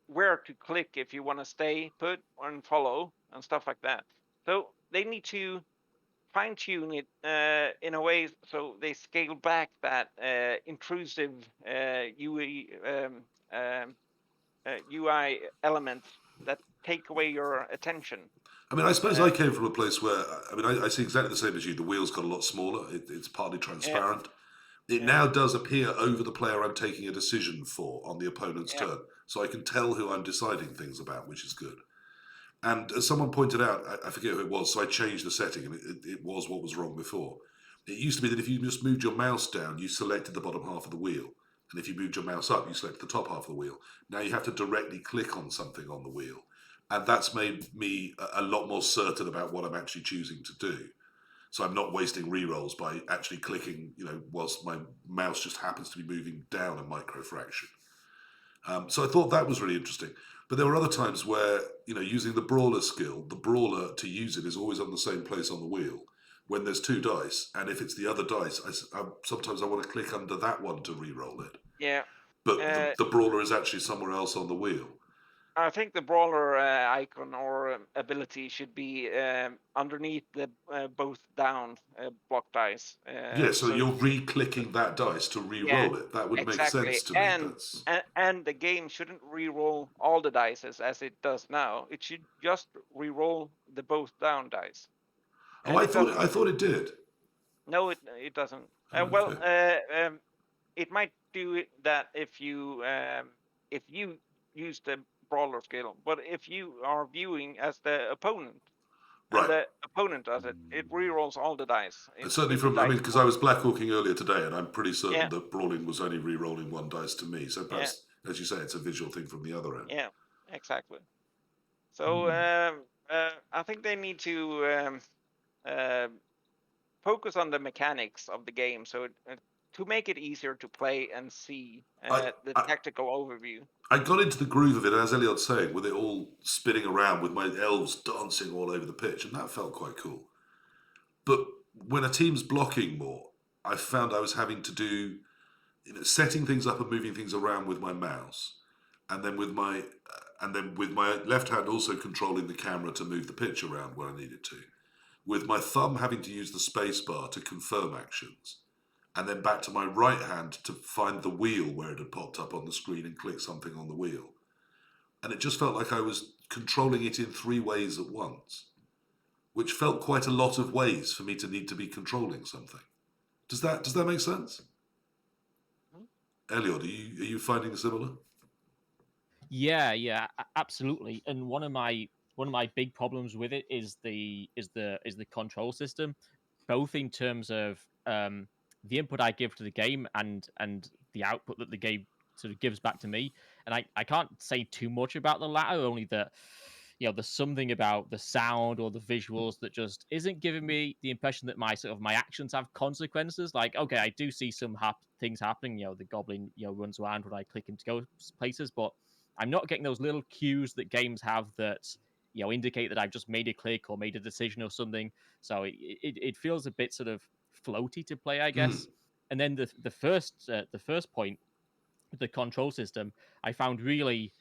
E: where to click if you want to stay put and follow and stuff like that. So they need to fine tune it in a way so they scale back that intrusive UI elements that take away your attention.
A: I mean, I suppose I came from a place where, I mean, I see exactly the same as you. The wheels got a lot smaller. It's partly transparent. It now does appear over the player I'm taking a decision for on the opponent's turn. So I can tell who I'm deciding things about, which is good. And as someone pointed out, I forget who it was, so I changed the setting, and it was what was wrong before. It used to be that if you just moved your mouse down, you selected the bottom half of the wheel. And if you moved your mouse up, you selected the top half of the wheel. Now you have to directly click on something on the wheel. And that's made me a lot more certain about what I'm actually choosing to do. So I'm not wasting rerolls by actually clicking, whilst my mouse just happens to be moving down a microfraction. So I thought that was really interesting. But there were other times where, using the brawler skill, the brawler to use it is always on the same place on the wheel when there's 2 dice. And if it's the other dice, sometimes I want to click under that one to re-roll it.
E: Yeah.
A: But the brawler is actually somewhere else on the wheel.
E: I think the brawler icon or ability should be underneath the both down block dice.
A: So you're re-clicking that dice to re-roll it. That would make sense to me.
E: And the game shouldn't re-roll all the dice as it does now. It should just re-roll the both down dice.
A: Oh, I thought it did.
E: No, it doesn't. It might do that if you use the brawler skill, but if you are viewing as the opponent, and the opponent does it, it re-rolls all the dice.
A: Certainly because I was blackhawking earlier today, and I'm pretty certain that brawling was only re-rolling 1 dice to me. So perhaps, as you say, it's a visual thing from the other end.
E: Yeah, exactly. So I think they need to focus on the mechanics of the game, so to make it easier to play and see the tactical overview.
A: I got into the groove of it, as Elyod's saying, with it all spinning around with my elves dancing all over the pitch, and that felt quite cool. But when a team's blocking more, I found I was having to do setting things up and moving things around with my mouse, and then with my left hand also controlling the camera to move the pitch around where I needed to, with my thumb having to use the space bar to confirm actions, and then back to my right hand to find the wheel where it had popped up on the screen and click something on the wheel. And it just felt like I was controlling it in 3 ways at once, which felt quite a lot of ways for me to need to be controlling something. Does that make sense? Elyod, are you finding similar?
F: Yeah, absolutely. And one of my big problems with it is the control system, both in terms of the input I give to the game and the output that the game sort of gives back to me. And I can't say too much about the latter, only that there's something about the sound or the visuals that just isn't giving me the impression that my actions have consequences. Like, okay, I do see some things happening. The goblin runs around when I click him to go places, but I'm not getting those little cues that games have that indicate that I've just made a click or made a decision or something. So it feels a bit sort of floaty to play, I guess. And then the first point, the control system, I found really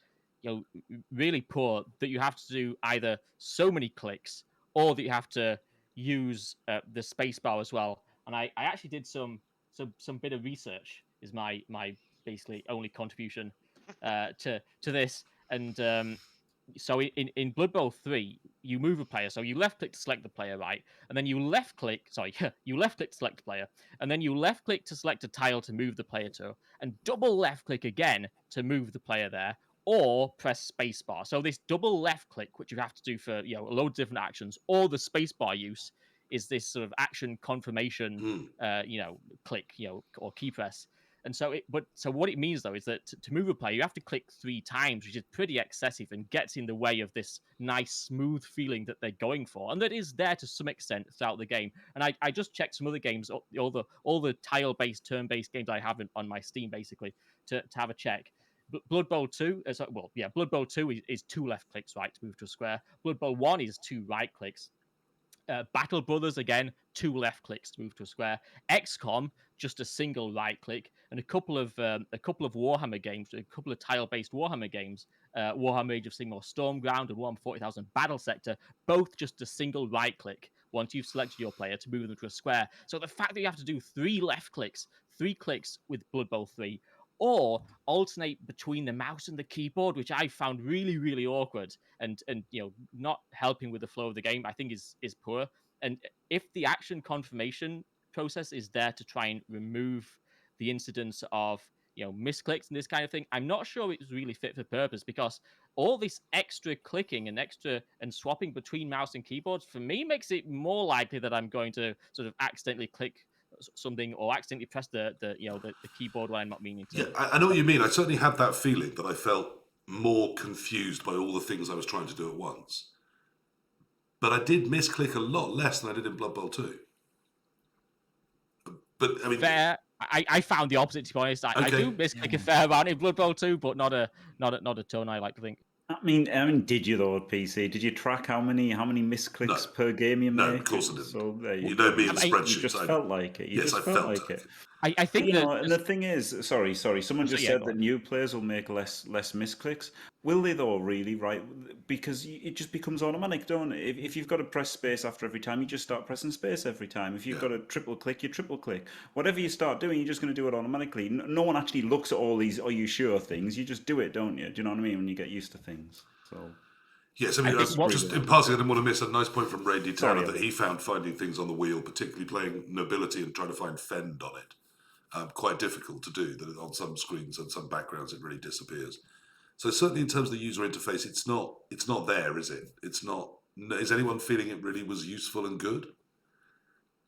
F: really poor, that you have to do either so many clicks or that you have to use the space bar as well. And I actually did some bit of research, is my basically only contribution to this. And so in Blood Bowl 3, you move a player. So you left click to select the player, right? And then you left click to select the player. And then you left click to select a tile to move the player to, and double left click again to move the player there, or press spacebar. So this double left click, which you have to do for a load of different actions, or the spacebar use is this sort of action confirmation, click, or key press. And so what it means, though, is that to move a player, you have to click 3 times, which is pretty excessive and gets in the way of this nice, smooth feeling that they're going for, and that is there to some extent throughout the game. And I just checked some other games, all the tile-based, turn-based games I have on my Steam, basically, to have a check. Blood Bowl 2, Blood Bowl 2 is 2 left clicks, right, to move to a square. Blood Bowl 1 is 2 right clicks. Battle Brothers, again, 2 left clicks to move to a square. XCOM, just a single right click. And a couple of Warhammer games, a couple of tile-based Warhammer games, Warhammer Age of Sigmar Stormground and Warhammer 40,000 Battle Sector, both just a single right click. once you've selected your player to move them to a square. So the fact that you have to do 3 left clicks, 3 clicks with Blood Bowl 3, or alternate between the mouse and the keyboard, which I found really, really awkward and not helping with the flow of the game, I think is poor. And if the action confirmation process is there to try and remove the incidence of misclicks and this kind of thing, I'm not sure it's really fit for purpose, because all this extra clicking and swapping between mouse and keyboards for me makes it more likely that I'm going to sort of accidentally click something or accidentally press the keyboard when I'm not meaning to.
A: Yeah, I know what you mean. I certainly had that feeling that I felt more confused by all the things I was trying to do at once. But I did misclick a lot less than I did in Blood Bowl 2. But I mean,
F: fair. I found the opposite, to be honest. I do misclick a fair amount in Blood Bowl 2, but not a ton, I like to think.
B: I mean, did you though at PC? Did you track how many misclicks per game you
A: no,
B: make?
A: of course I didn't.
B: So there
A: You know me in the spreadsheets.
B: You just felt like it.
A: Yes, I felt like it.
F: I think
B: and the thing is, sorry, someone just said that new players will make less misclicks. Will they though, really, right? Because it just becomes automatic, don't it? If you've got to press space after every time, you just start pressing space every time. If you've got to triple click, you triple click. Whatever you start doing, you're just going to do it automatically. No one actually looks at all these, are you sure things? You just do it, don't you? Do you know what I mean? When you get used to things. So...
A: Yes, I mean, just in passing, I didn't want to miss a nice point from Ray Tanner that he found finding things on the wheel, particularly playing Nobility and trying to find Fend on it, quite difficult to do. That on some screens and some backgrounds it really disappears. So certainly in terms of the user interface, it's not there, is it? It's not. Is anyone feeling it really was useful and good?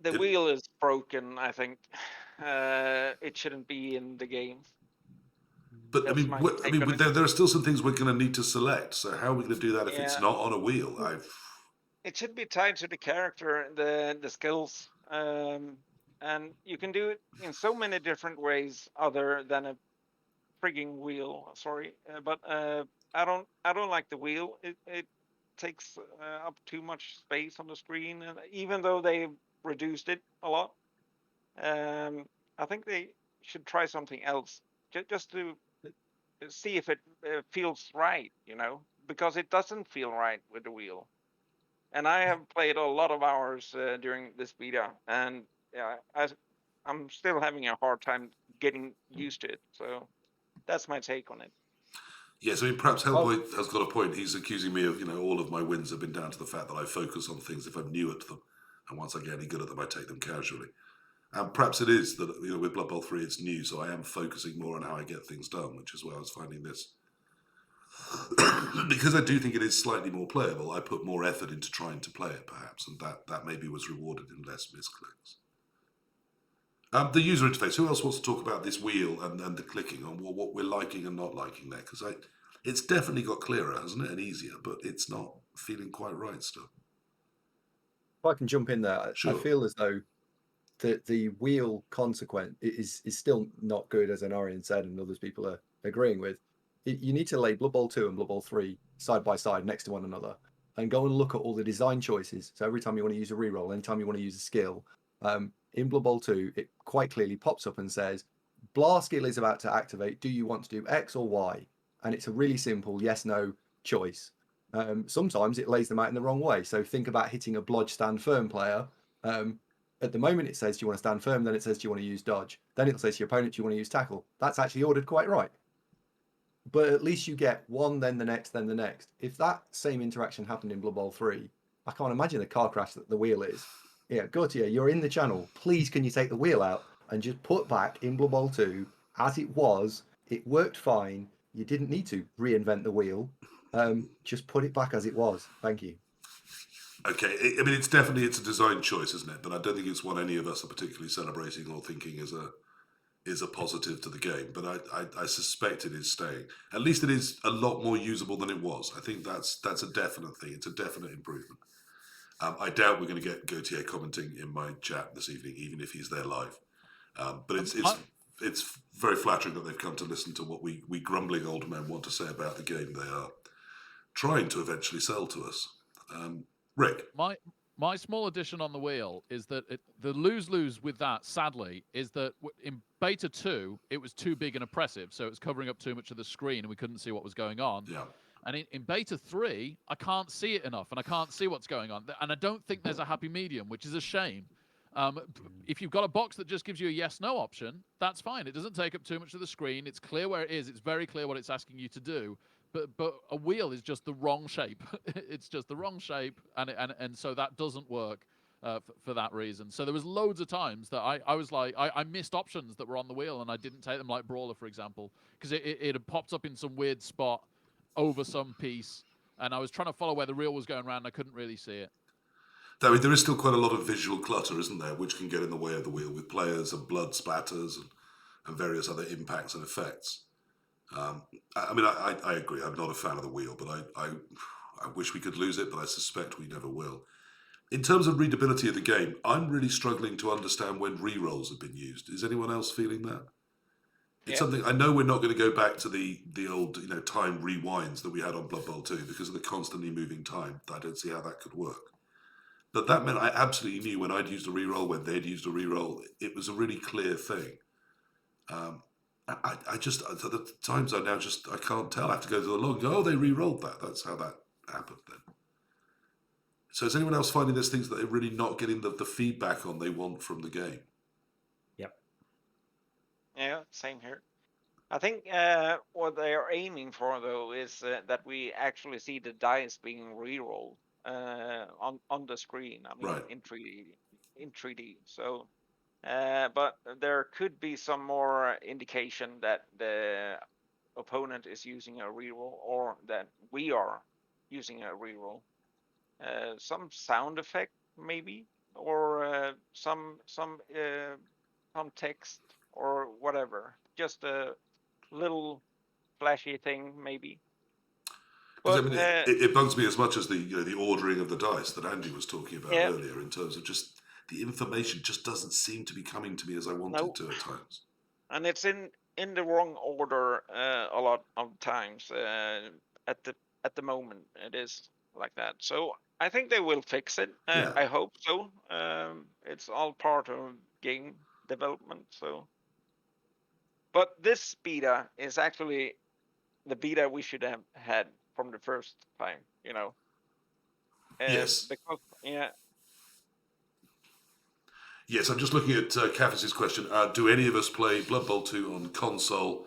E: The wheel is broken. I think it shouldn't be in the game.
A: But I mean, there are still some things we're going to need to select. So how are we going to do that if it's not on a wheel?
E: It should be tied to the character, the skills, and you can do it in so many different ways other than a frigging wheel. Sorry, but I don't like the wheel. It takes up too much space on the screen, and even though they reduced it a lot, I think they should try something else just to see if it feels right, because it doesn't feel right with the wheel. And I have played a lot of hours during this beta, and I'm still having a hard time getting used to it. So that's my take on it.
A: Yes, I mean, perhaps Hellboy has got a point. He's accusing me of, all of my wins have been down to the fact that I focus on things if I'm new at them, and once I get any good at them, I take them casually. And perhaps it is that with Blood Bowl 3 it's new, so I am focusing more on how I get things done, which is where I was finding this. Because I do think it is slightly more playable, I put more effort into trying to play it, perhaps, and that maybe was rewarded in less misclicks. The user interface, who else wants to talk about this wheel and the clicking on what we're liking and not liking there? Because it's definitely got clearer, hasn't it, and easier, but it's not feeling quite right still.
D: If I can jump in there,
A: Sure.
D: I feel as though the wheel consequence is still not good, as Enarion said, and others people are agreeing with. You need to lay Blood Bowl 2 and Blood Bowl 3 side by side next to one another and go and look at all the design choices. So every time you want to use a reroll, anytime you want to use a skill, in Blood Bowl 2, it quite clearly pops up and says, blah skill is about to activate. Do you want to do X or Y? And it's a really simple yes, no choice. Sometimes it lays them out in the wrong way. So think about hitting a blodge stand firm player. At the moment, it says, do you want to stand firm? Then it says, do you want to use dodge? Then it'll say to your opponent, do you want to use tackle? That's actually ordered quite right. But at least you get one, then the next, then the next. If that same interaction happened in Blood Bowl 3, I can't imagine the car crash that the wheel is. Yeah, Gautier, you're in the channel. Please, can you take the wheel out and just put back in Blood Bowl 2 as it was? It worked fine. You didn't need to reinvent the wheel. Just put it back as it was. Thank you.
A: Okay, I mean, it's a design choice, isn't it? But I don't think it's one any of us are particularly celebrating or thinking is a positive to the game. But I suspect it is staying. At least it is a lot more usable than it was. I think that's a definite thing. It's a definite improvement. I doubt we're going to get Gautier commenting in my chat this evening, even if he's there live. But it's very flattering that they've come to listen to what we grumbling old men want to say about the game they are trying to eventually sell to us. Rick?
C: My small addition on the wheel is that the lose-lose with that, sadly, is that in Beta 2, it was too big and oppressive, so it was covering up too much of the screen and we couldn't see what was going on.
A: Yeah.
C: And in beta 3, I can't see it enough, and I can't see what's going on. And I don't think there's a happy medium, which is a shame. If you've got a box that just gives you a yes/no option, that's fine. It doesn't take up too much of the screen. It's clear where it is. It's very clear what it's asking you to do. But a wheel is just the wrong shape. It's just the wrong shape, and so that doesn't work for that reason. So there was loads of times that I was like, I missed options that were on the wheel, and I didn't take them, like Brawler, for example, because it had popped up in some weird spot over some piece, and I was trying to follow where the reel was going around, and I couldn't really see it.
A: I mean, there is still quite a lot of visual clutter, isn't there, which can get in the way of the wheel with players and blood splatters and various other impacts and effects. I mean, I agree. I'm not a fan of the wheel, but I wish we could lose it, but I suspect we never will. In terms of readability of the game, I'm really struggling to understand when re-rolls have been used. Is anyone else feeling that? It's something I know we're not going to go back to the old time rewinds that we had on Blood Bowl 2 because of the constantly moving time. I don't see how that could work. But that meant I absolutely knew when I'd used a reroll, when they'd used a reroll. It was a really clear thing. I just at the times I can't tell. I have to go to the log and go, oh, they re-rolled that. That's how that happened then. So is anyone else finding there's things that they're really not getting the feedback on they want from the game?
B: Yep.
E: Yeah, same here. I think what they are aiming for, though, is that we actually see the dice being re-rolled on the screen. I mean,
A: Right.
E: in 3D. So, but there could be some more indication that the opponent is using a reroll, or that we are using a reroll. Some sound effect, maybe, or some text or whatever. Just a little flashy thing, maybe.
A: Because
E: But
A: I mean, it bugs me as much as the ordering of the dice that Andy was talking about
E: Yeah.
A: earlier, in terms of just the information just doesn't seem to be coming to me as I want
E: No.
A: it to at times.
E: and it's in the wrong order a lot of times. At the moment, it is like that. So I think they will fix it.
A: Yeah.
E: I hope so. It's all part of game development. So, but this beta is actually the beta we should have had from the first time.
A: Yes.
E: Because
A: Yes, I'm just looking at Kaffis' question. Do any of us play Blood Bowl 2 on console?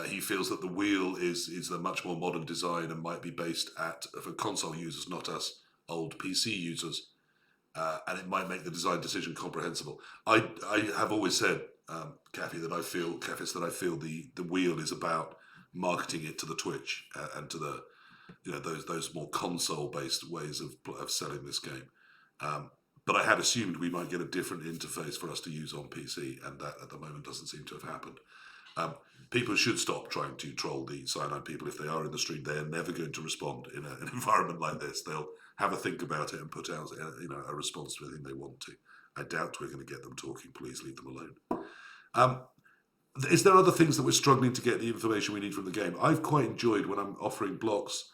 A: He feels that the wheel is a much more modern design and might be based for console users, not us old PC users. And it might make the design decision comprehensible. I have always said, Kaffis, that I feel the wheel is about marketing it to the Twitch and to the those more console based ways of selling this game. But I had assumed we might get a different interface for us to use on PC, and that at the moment doesn't seem to have happened. People should stop trying to troll the Cyanide people. If they are in the stream, they are never going to respond in an environment like this. They'll have a think about it and put out a response to anything they want to. I doubt we're going to get them talking. Please leave them alone. Is there other things that we're struggling to get the information we need from the game? I've quite enjoyed when I'm offering blocks.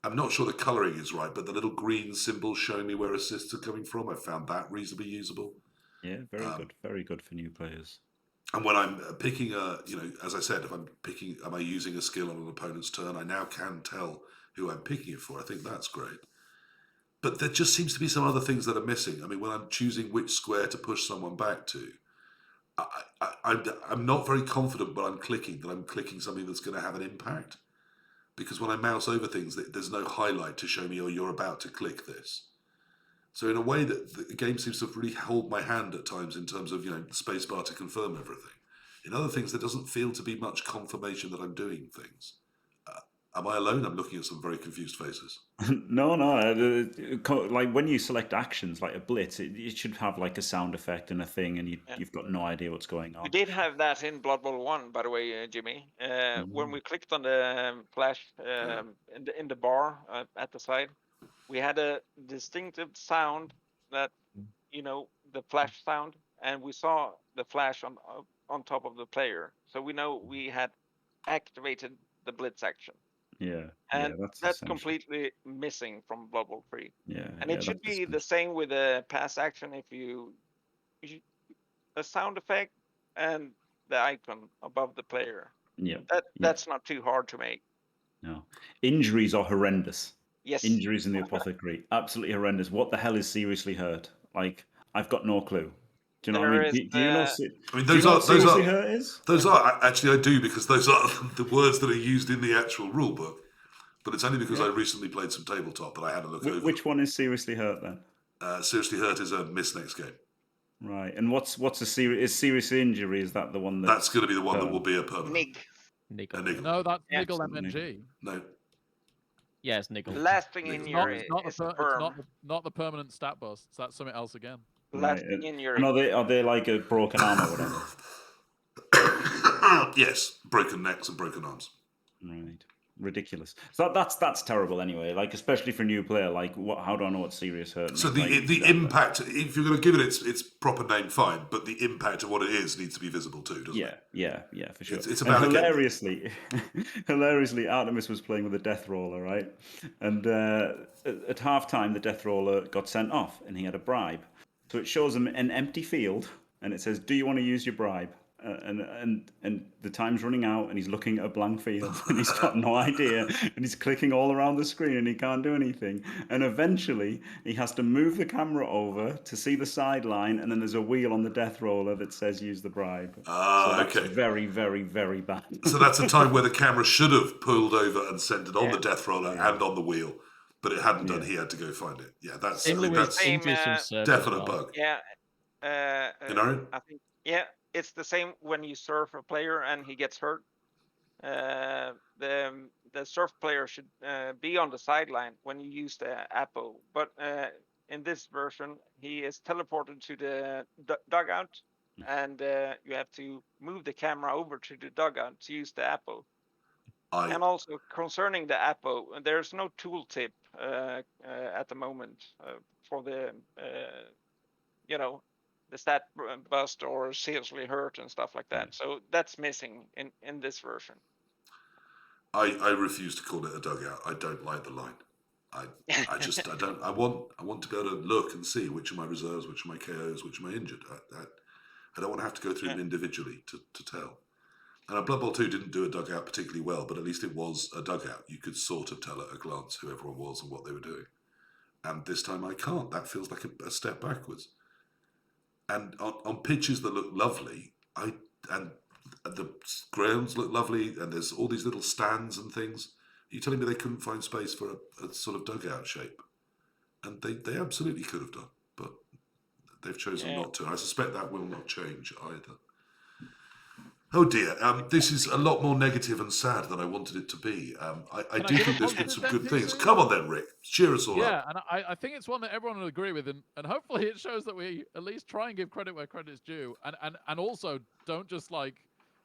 A: I'm not sure the colouring is right, but the little green symbols showing me where assists are coming from, I found that reasonably usable.
B: Yeah, very good for new players.
A: And when I'm picking as I said, am I using a skill on an opponent's turn, I now can tell who I'm picking it for. I think that's great. But there just seems to be some other things that are missing. I mean, when I'm choosing which square to push someone back to, I'm not very confident when I'm clicking something that's going to have an impact. Because when I mouse over things, there's no highlight to show me, oh, you're about to click this. So in a way that the game seems to really hold my hand at times in terms of, spacebar to confirm everything. In other things, there doesn't feel to be much confirmation that I'm doing things. Am I alone? I'm looking at some very confused faces.
B: No. Like when you select actions, like a blitz, it should have like a sound effect and a thing, and you've got no idea what's going on.
E: We did have that in Blood Bowl 1, by the way, Jimmy. When we clicked on the flash in the bar at the side, we had a distinctive sound that, the flash sound, and we saw the flash on top of the player. So we know we had activated the blitz action.
B: Yeah.
E: And
B: that's
E: that's
B: essential.
E: completely missing from Blood Bowl 3.
B: Yeah.
E: And it should be the same with the pass action. If you a sound effect and the icon above the player.
B: Yeah.
E: That's not too hard to make.
B: No. Injuries are horrendous.
E: Yes.
B: Injuries in the apothecary, absolutely horrendous. What the hell is seriously hurt? Like, I've got no clue. Do you know what I
E: There
B: mean?
E: is,
B: Do you know?
A: I mean,
B: Do you know what seriously hurt is?
A: those are actually I do, because those are the words that are used in the actual rule book. But it's only because I recently played some tabletop that I had a look over.
B: Which one is seriously hurt then?
A: Seriously hurt is a miss next game.
B: Right. And what's a serious injury? Is that the one
A: That's going to be the one that will be a permanent.
E: Nig.
A: A
F: Niggle.
A: niggle.
C: No, that's
E: Yeah.
C: niggle MNG.
A: No.
F: Yeah, it's niggle.
E: Lasting
A: Niggle.
E: injury
C: It's not
E: is
C: the
E: firm.
C: not the permanent stat bust. That's something else again.
B: Right.
E: Lasting injury.
B: And are they like a broken arm or whatever?
A: Yes, broken necks and broken arms.
B: Right. Ridiculous. So that's terrible anyway. Like, especially for a new player. Like, how do I know what serious hurt?
A: So
B: means?
A: the impact, if you're going to give it its proper name, fine. But the impact of what it is needs to be visible too, doesn't it?
B: Yeah, for sure.
A: It's about
B: and hilariously, Artemis was playing with a death roller, right? And at halftime, the death roller got sent off, and he had a bribe. So it shows him an empty field, and it says, "Do you want to use your bribe?" And the time's running out, and he's looking at a blank field, and he's got no idea, and he's clicking all around the screen, and he can't do anything. And eventually, he has to move the camera over to see the sideline, and then there's a wheel on the death roller that says "Use the bribe." So that's
A: okay.
B: very, very, very bad.
A: So that's a time where the camera should have pulled over and sent it on the death roller and on the wheel, but it hadn't done. He had to go find it. Yeah, that's
E: Same,
A: definite bug.
E: Yeah.
A: Enarion?
E: I think it's the same when you surf a player and he gets hurt. The surf player should be on the sideline when you use the Apo, but in this version he is teleported to the dugout, and you have to move the camera over to the dugout to use the Apo. And also concerning the Apo, there's no tooltip at the moment for the the stat bust or seriously hurt and stuff like that. So that's missing in this version.
A: I refuse to call it a dugout. I don't like the line. I don't. I want to be able to look and see which are my reserves, which are my KOs, which are my injured. I don't want to have to go through them individually to tell. And Blood Bowl 2 didn't do a dugout particularly well, but at least it was a dugout. You could sort of tell at a glance who everyone was and what they were doing. And this time I can't. That feels like a step backwards. And on pitches that look lovely, and the grounds look lovely, and there's all these little stands and things. Are you telling me they couldn't find space for a sort of dugout shape? And they absolutely could have done, but they've chosen not to. I suspect that will not change either. Oh dear, this is a lot more negative and sad than I wanted it to be. I do think there's been some good things. Come on then, Rick, cheer us all up.
C: Yeah, and I think it's one that everyone will agree with, and hopefully it shows that we at least try and give credit where credit is due, and also don't just like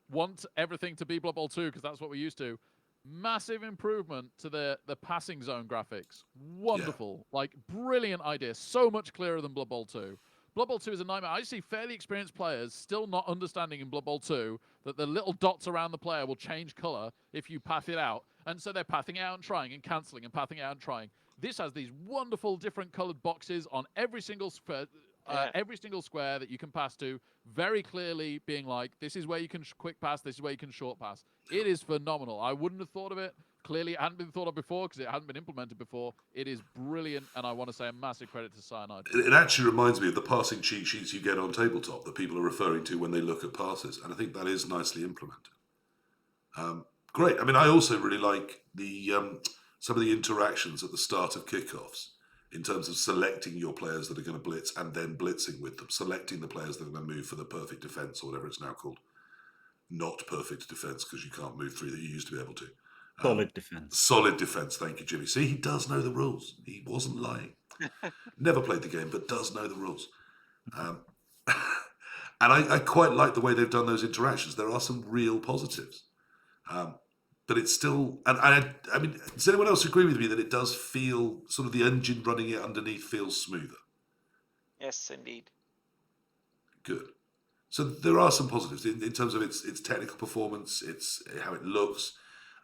C: want everything to be Blood Bowl 2 because that's what we used to. Massive improvement to the passing zone graphics. Wonderful, like brilliant idea. So much clearer than Blood Bowl 2. Blood Bowl 2 is a nightmare. I see fairly experienced players still not understanding in Blood Bowl 2 that the little dots around the player will change color if you path it out. And so they're pathing out and trying and cancelling and pathing out and trying. This has these wonderful different colored boxes on every single square that you can pass to, very clearly being like, this is where you can quick pass, this is where you can short pass. It is phenomenal. I wouldn't have thought of it. Clearly, it hadn't been thought of before because it hadn't been implemented before. It is brilliant, and I want to say a massive credit to Cyanide.
A: It actually reminds me of the passing cheat sheets you get on tabletop that people are referring to when they look at passes, and I think that is nicely implemented. Great. I mean, I also really like the some of the interactions at the start of kickoffs in terms of selecting your players that are going to blitz and then blitzing with them, selecting the players that are going to move for the perfect defense or whatever it's now called. Not perfect defense because you can't move through that you used to be able to.
B: Solid defense.
A: Solid defense, thank you, Jimmy. See, he does know the rules. He wasn't lying. Never played the game, but does know the rules. And I quite like the way they've done those interactions. There are some real positives. But it's still... And I mean, does anyone else agree with me that it does feel, sort of the engine running it underneath feels smoother?
E: Yes, indeed.
A: Good. So there are some positives in terms of its technical performance, it's how it looks.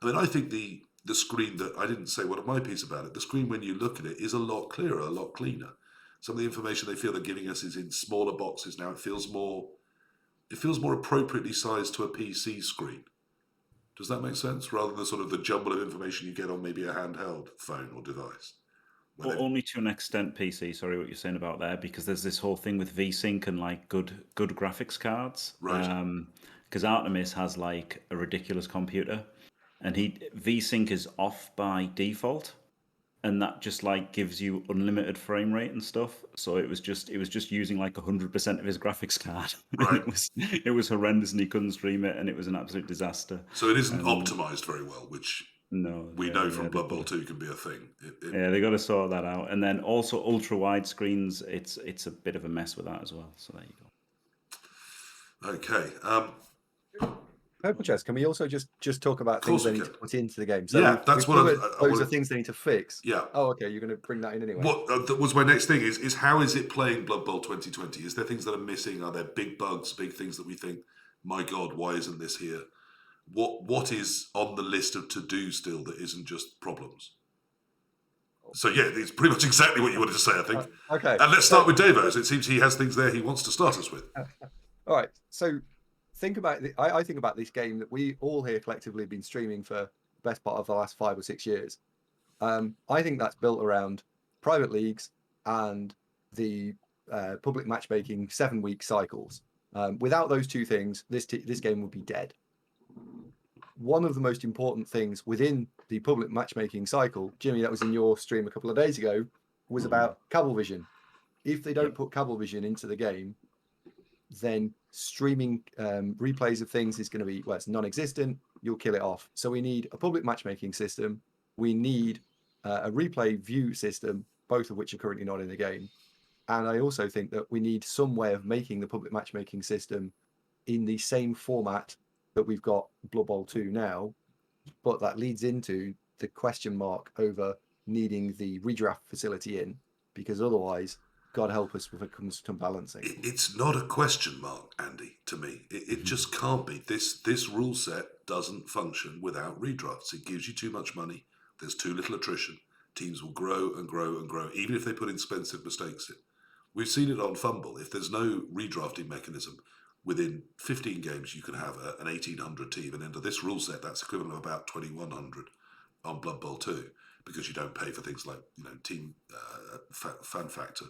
A: I mean, I think the screen that I didn't say one of my piece about it. The screen when you look at it is a lot clearer, a lot cleaner. Some of the information they feel they're giving us is in smaller boxes now. It feels more appropriately sized to a PC screen. Does that make sense? Rather than sort of the jumble of information you get on maybe a handheld phone or device.
B: Well, only to an extent, PC. Sorry, what you're saying about there, because there's this whole thing with VSync and like good graphics cards.
A: Right.
B: Because Artemis has like a ridiculous computer, and VSync is off by default, and that just like gives you unlimited frame rate and stuff. So it was just using like 100% of his graphics card.
A: Right.
B: It was horrendous, and he couldn't stream it, and it was an absolute disaster.
A: So it isn't optimized very well, which
B: No,
A: we know from Blood Bowl 2 can be a thing.
B: Yeah, they got to sort that out, and then also ultra wide screens. It's a bit of a mess with that as well. So there you go.
A: Okay.
D: PurpleChest, can we also just talk about things
A: course
D: they
A: we
D: need to
A: can.
D: put into the game?
A: Yeah, that's what
D: those
A: wanted-
D: are things they need to fix.
A: Yeah.
D: Oh, okay. You're going to bring that in anyway.
A: What that was my next thing is how is it playing Blood Bowl 2020? Is there things that are missing? Are there big bugs, big things that we think, my God, why isn't this here? What is on the list of to-do still that isn't just problems? So yeah, it's pretty much exactly what you wanted to say, I think.
D: Okay.
A: And let's start with Davo, as it seems he has things there he wants to start us with.
D: All right. So think about I think about this game that we all here collectively have been streaming for the best part of the last 5 or 6 years. I think that's built around private leagues and the public matchmaking 7-week cycles. Without those two things, this game would be dead. One of the most important things within the public matchmaking cycle, Jimmy, that was in your stream a couple of days ago, was about Cablevision. If they don't put Cablevision into the game, then streaming replays of things is going to be, well, it's non-existent. You'll kill it off. So we need a public matchmaking system. We need a replay view system, both of which are currently not in the game. And I also think that we need some way of making the public matchmaking system in the same format that we've got Blood Bowl 2 now, but that leads into the question mark over needing the redraft facility in, because otherwise, God help us when it comes to balancing.
A: It's not a question mark, Andy, to me. It just can't be. This rule set doesn't function without redrafts. It gives you too much money. There's too little attrition. Teams will grow and grow and grow, even if they put expensive mistakes in. We've seen it on Fumble. If there's no redrafting mechanism, within 15 games you can have an 1,800 team, and under this rule set, that's equivalent of about 2,100 on Blood Bowl 2, because you don't pay for things like team fan factor.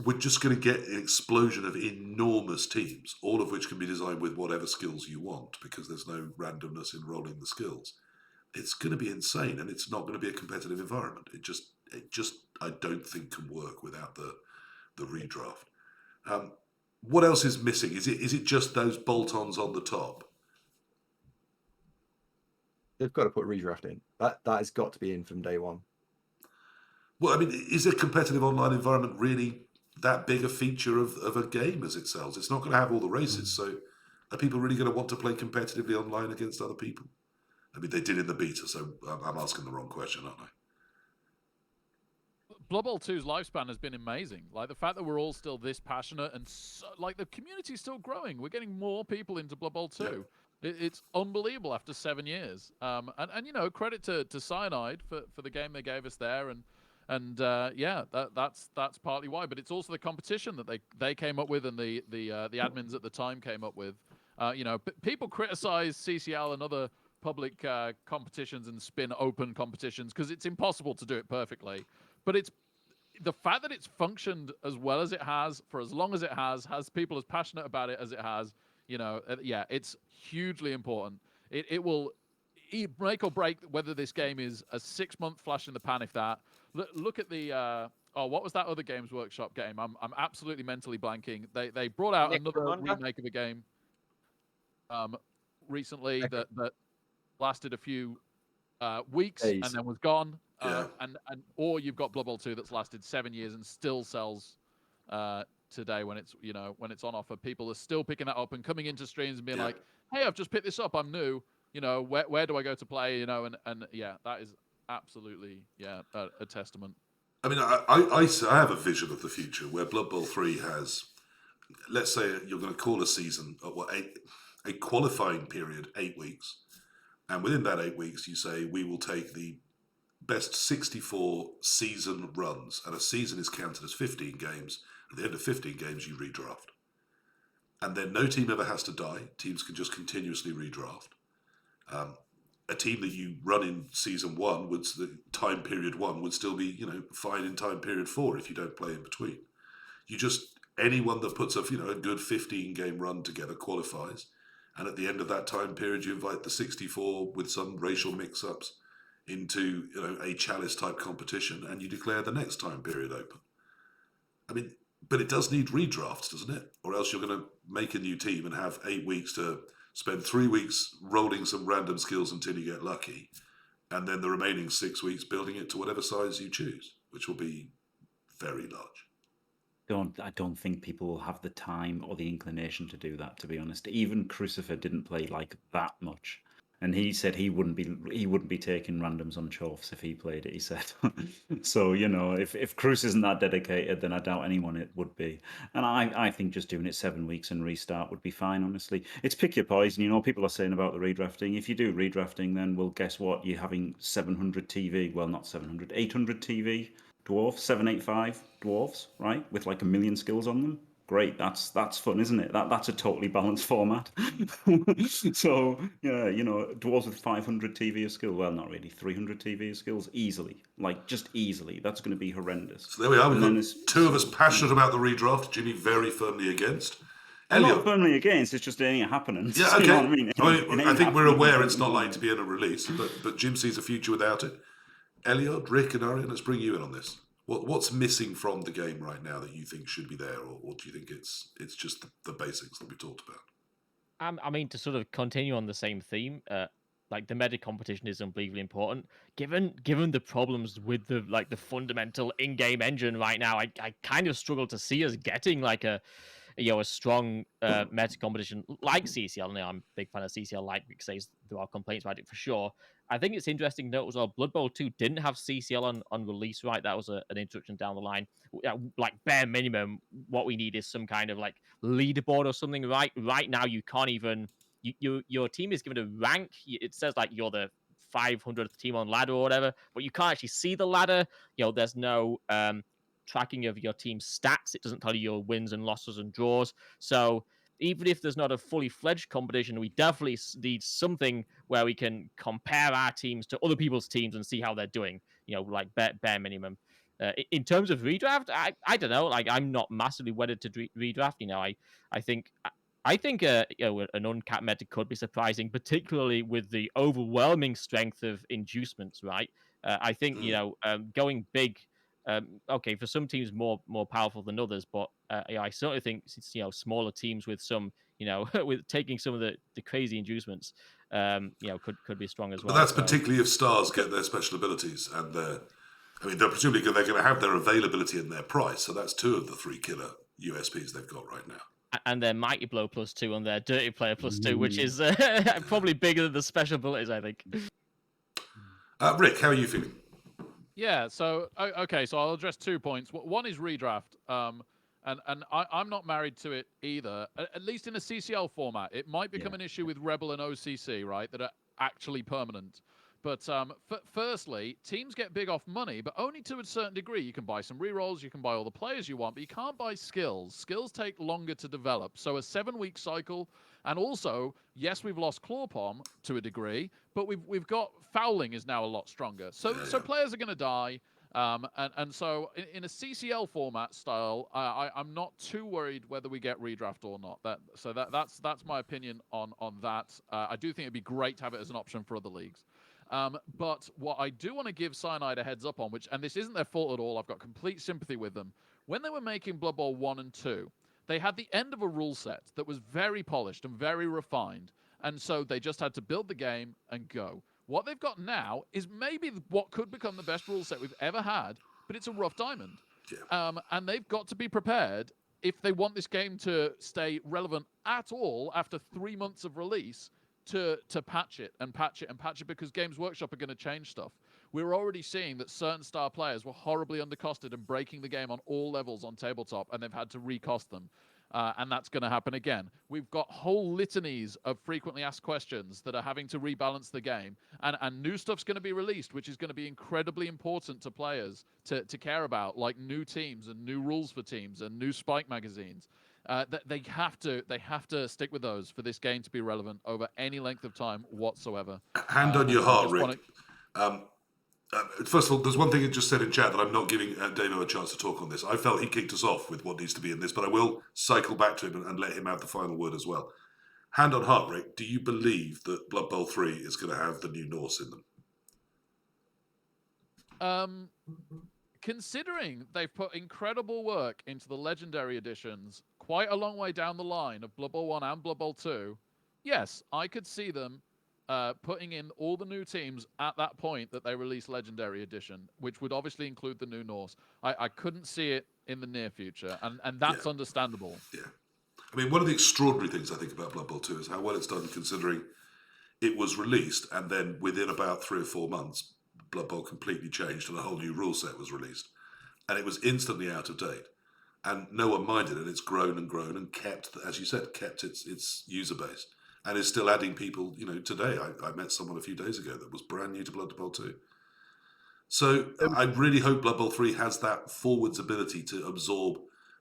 A: We're just going to get an explosion of enormous teams, all of which can be designed with whatever skills you want, because there's no randomness in rolling the skills. It's going to be insane, and it's not going to be a competitive environment. It just I don't think can work without the redraft. What else is missing? Is it just those bolt-ons on the top?
D: They've got to put redraft in. That has got to be in from day one.
A: Well, I mean, is a competitive online environment really that big a feature of a game as it sells? It's not going to have all the races, so are people really going to want to play competitively online against other people? I mean, they did in the beta, so I'm asking the wrong question, aren't I?
C: Blood Bowl 2's lifespan has been amazing. Like the fact that we're all still this passionate and like the community's still growing. We're getting more people into Blood Bowl 2. Yeah. It's unbelievable after 7 years. And credit to Cyanide for the game they gave us there, and that's partly why. But it's also the competition that they came up with, and the admins at the time came up with. People criticize CCL and other public competitions and spin open competitions because it's impossible to do it perfectly. But it's the fact that it's functioned as well as it has for as long as it has people as passionate about it as it has. It's hugely important. It will make or break whether this game is a 6-month flash in the pan. If that, look at the what was that other Games Workshop game? I'm absolutely mentally blanking. They brought out another remake of a game recently that lasted a few weeks and then was gone. Or you've got Blood Bowl 2 that's lasted 7 years and still sells today when it's on offer. People are still picking that up and coming into streams and being like, "Hey, I've just picked this up. I'm new. Where do I go to play?" That is absolutely a testament.
A: I mean, I have a vision of the future where Blood Bowl 3 has, let's say you're going to call a season a qualifying period 8 weeks, and within that 8 weeks you say we will take the best 64 season runs, and a season is counted as 15 games. At the end of 15 games, you redraft. and then no team ever has to die. Teams can just continuously redraft. A team that you run in season 1 would the time period 1 would still be fine in time period 4 if you don't play in between. You just anyone that puts a good 15 game run together qualifies, and at the end of that time period you invite the 64 with some racial mix-ups into a chalice type competition, and you declare the next time period open. I mean, but it does need redrafts, doesn't it? Or else you're going to make a new team and have 8 weeks to spend 3 weeks rolling some random skills until you get lucky, and then the remaining 6 weeks building it to whatever size you choose, which will be very large.
B: I don't think people will have the time or the inclination to do that, to be honest. Even Crucifer didn't play like that much. And he said he wouldn't be taking randoms on Chorfs if he played it, he said. So, if Cruce isn't that dedicated, then I doubt anyone it would be. And I think just doing it 7 weeks and restart would be fine, honestly. It's pick your poison. People are saying about the redrafting. If you do redrafting, then, well, guess what? You're having 700 TV. Well, not 700, 800 TV dwarfs, 785 dwarfs, right? With like 1 million skills on them. Great, that's fun, isn't it? That's a totally balanced format. So yeah, dwarves with 500 TV of skill. Well, not really, 300 TV of skills easily, just easily. That's going to be horrendous.
A: So there we are. We've got two of us passionate about the redraft. Jimmy very firmly against.
B: I'm not firmly against. It's just it ain't happening.
A: Yeah, okay.
B: You know what I mean?
A: I think we're aware it's not like to be in a release, but Jim sees a future without it. Elyod, Rick, and Enarion, let's bring you in on this. What's missing from the game right now that you think should be there, or do you think it's just the basics that we talked about?
F: I mean, to sort of continue on the same theme, the meta competition is unbelievably important. Given the problems with the fundamental in-game engine right now, I kind of struggle to see us getting a strong meta competition like CCL. Now, I'm a big fan of CCL, like Rick says, there are complaints about it for sure. I think it's interesting to note as well, Blood Bowl 2 didn't have CCL on release, right? That was an introduction down the line. Bare minimum, what we need is some kind of leaderboard or something, right? Right now, you can't even... your team is given a rank. It says you're the 500th team on ladder or whatever, but you can't actually see the ladder. There's no... tracking of your team's stats. It doesn't tell you your wins and losses and draws. So even if there's not a fully fledged competition, we definitely need something where we can compare our teams to other people's teams and see how they're doing. Bare minimum. In terms of redraft, I don't know. I'm not massively wedded to redraft. I think an uncapped meta could be surprising, particularly with the overwhelming strength of inducements. Right. I think going big. Okay, for some teams more powerful than others, but I certainly think smaller teams with some with taking some of the crazy inducements could be strong as well.
A: But that's particularly if stars get their special abilities and they're presumably they're going to have their availability and their price. So that's 2 of the 3 killer USPs they've got right now.
F: And their Mighty Blow +2 and their Dirty Player +2, which is probably bigger than the special abilities, I think.
A: Rick, how are you feeling?
C: Yeah, so okay, so I'll address 2 points. One is redraft, and I'm not married to it either. At least in a CCL format, it might become an issue with Rebel and OCC, right? That are actually permanent. But firstly, teams get big off money, but only to a certain degree. You can buy some rerolls, you can buy all the players you want, but you can't buy skills. Skills take longer to develop. So a 7-week cycle, and also, yes, we've lost Clawpom to a degree, but we've got fouling is now a lot stronger. So players are going to die. And so in a CCL format style, I'm not too worried whether we get redraft or not. That's my opinion on that. I do think it'd be great to have it as an option for other leagues. But what I do want to give Cyanide a heads up on, and this isn't their fault at all, I've got complete sympathy with them. When they were making Blood Bowl 1 and 2, they had the end of a rule set that was very polished and very refined. And so they just had to build the game and go. What they've got now is maybe what could become the best rule set we've ever had, but it's a rough diamond. Yeah. And they've got to be prepared if they want this game to stay relevant at all after 3 months of release to patch it and patch it and patch it, because Games Workshop are going to change stuff. We're already seeing that certain star players were horribly undercosted and breaking the game on all levels on tabletop, and they've had to recost them. And that's going to happen again. We've got whole litanies of frequently asked questions that are having to rebalance the game. And new stuff's going to be released, which is going to be incredibly important to players to care about, like new teams and new rules for teams and new Spike magazines. They have to stick with those for this game to be relevant over any length of time whatsoever.
A: Hand on your
C: and I
A: heart,
C: just
A: Rick.
C: wanna-
A: First of all, there's one thing it just said in chat that I'm not giving Davo a chance to talk on this. I felt he kicked us off with what needs to be in this, but I will cycle back to him and let him have the final word as well. Hand on heart, Rick, do you believe that Blood Bowl 3 is going to have the new Norse in them?
C: Considering they've put incredible work into the Legendary editions, quite a long way down the line of Blood Bowl 1 and Blood Bowl 2, yes, I could see them putting in all the new teams at that point that they release Legendary Edition, which would obviously include the new Norse. I couldn't see it in the near future, and that's understandable.
A: Yeah. I mean, one of the extraordinary things I think about Blood Bowl 2 is how well it's done, considering it was released and then within about 3 or 4 months, Blood Bowl completely changed and a whole new rule set was released. And it was instantly out of date. And no one minded it. It's grown and kept, as you said, kept its user base. And is still adding people, today. I met someone a few days ago that was brand new to Blood Bowl 2. So I really hope Blood Bowl 3 has that forwards ability to absorb,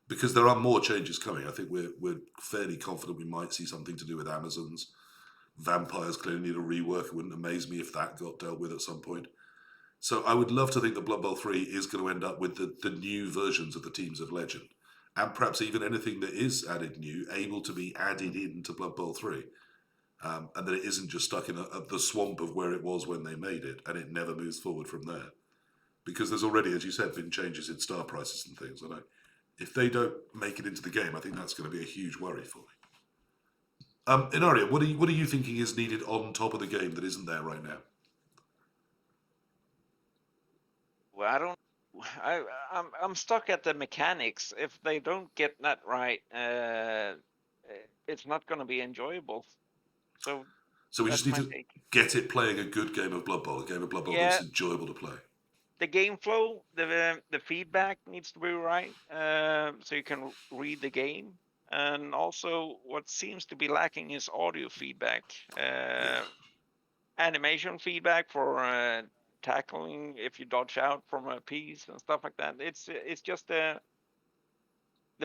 A: because there are more changes coming. I think we're fairly confident we might see something to do with Amazons. Vampires clearly need a rework. It wouldn't amaze me if that got dealt with at some point. So I would love to think that Blood Bowl 3 is going to end up with the new versions of the Teams of Legend. And perhaps even anything that is added new, able to be added into Blood Bowl 3. And that it isn't just stuck in the swamp of where it was when they made it, and it never moves forward from there. Because there's already, as you said, been changes in star prices and things. And if they don't make it into the game, I think that's going to be a huge worry for me. Enarion, what are you thinking is needed on top of the game that isn't there right now?
E: Well, I'm stuck at the mechanics. If they don't get that right, it's not going to be enjoyable. So
A: we just need to get it playing a good game of Blood Bowl, a game of Blood Bowl that's enjoyable to play.
E: The game flow, the feedback needs to be right, so you can read the game. And also, what seems to be lacking is audio feedback, animation feedback for tackling if you dodge out from a piece and stuff like that. It's just the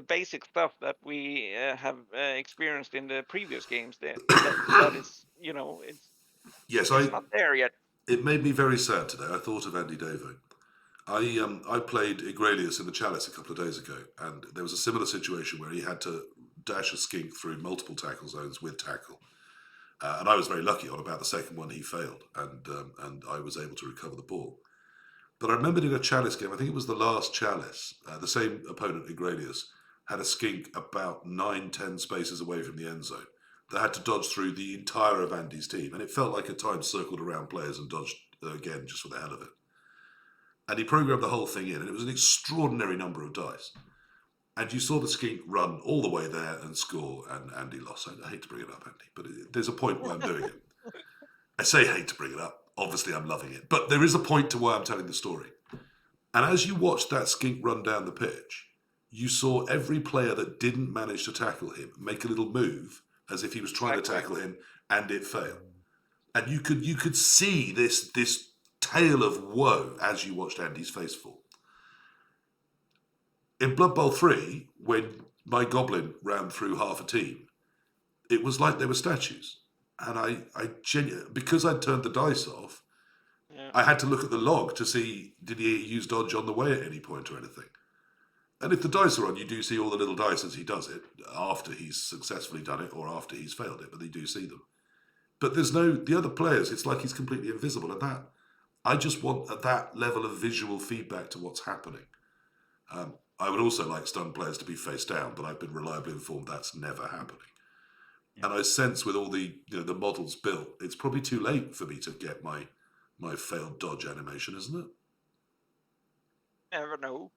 E: basic stuff that we have experienced in the previous games. That is, it's not there yet.
A: It made me very sad today. I thought of AndyDavo. I played Igrelius in the Chalice a couple of days ago, and there was a similar situation where he had to dash a skink through multiple tackle zones with tackle. And I was very lucky. On about the second one, he failed, and I was able to recover the ball. But I remembered in a Chalice game, I think it was the last Chalice, the same opponent, Igrelius, had a skink about 9-10 spaces away from the end zone that had to dodge through the entire of Andy's team. And it felt like at times circled around players and dodged again just for the hell of it. And he programmed the whole thing in, and it was an extraordinary number of dice. And you saw the skink run all the way there and score, and Andy lost. I hate to bring it up, Andy, but there's a point why I'm doing it. I say hate to bring it up. Obviously, I'm loving it. But there is a point to why I'm telling the story. And as you watched that skink run down the pitch, you saw every player that didn't manage to tackle him make a little move as if he was trying to tackle him, and it failed. And you could see this tale of woe as you watched Andy's face fall. In Blood Bowl 3, when my goblin ran through half a team, it was like they were statues. And I genuinely, because I'd turned the dice off, I had to look at the log to see, did he use dodge on the way at any point or anything? And if the dice are on, you do see all the little dice as he does it, after he's successfully done it or after he's failed it, but you do see them. But there's the other players, it's like he's completely invisible. And I just want that level of visual feedback to what's happening. I would also like stunned players to be face down, but I've been reliably informed that's never happening. Yeah. And I sense with all the the models built, it's probably too late for me to get my failed dodge animation, isn't it?
E: Never know.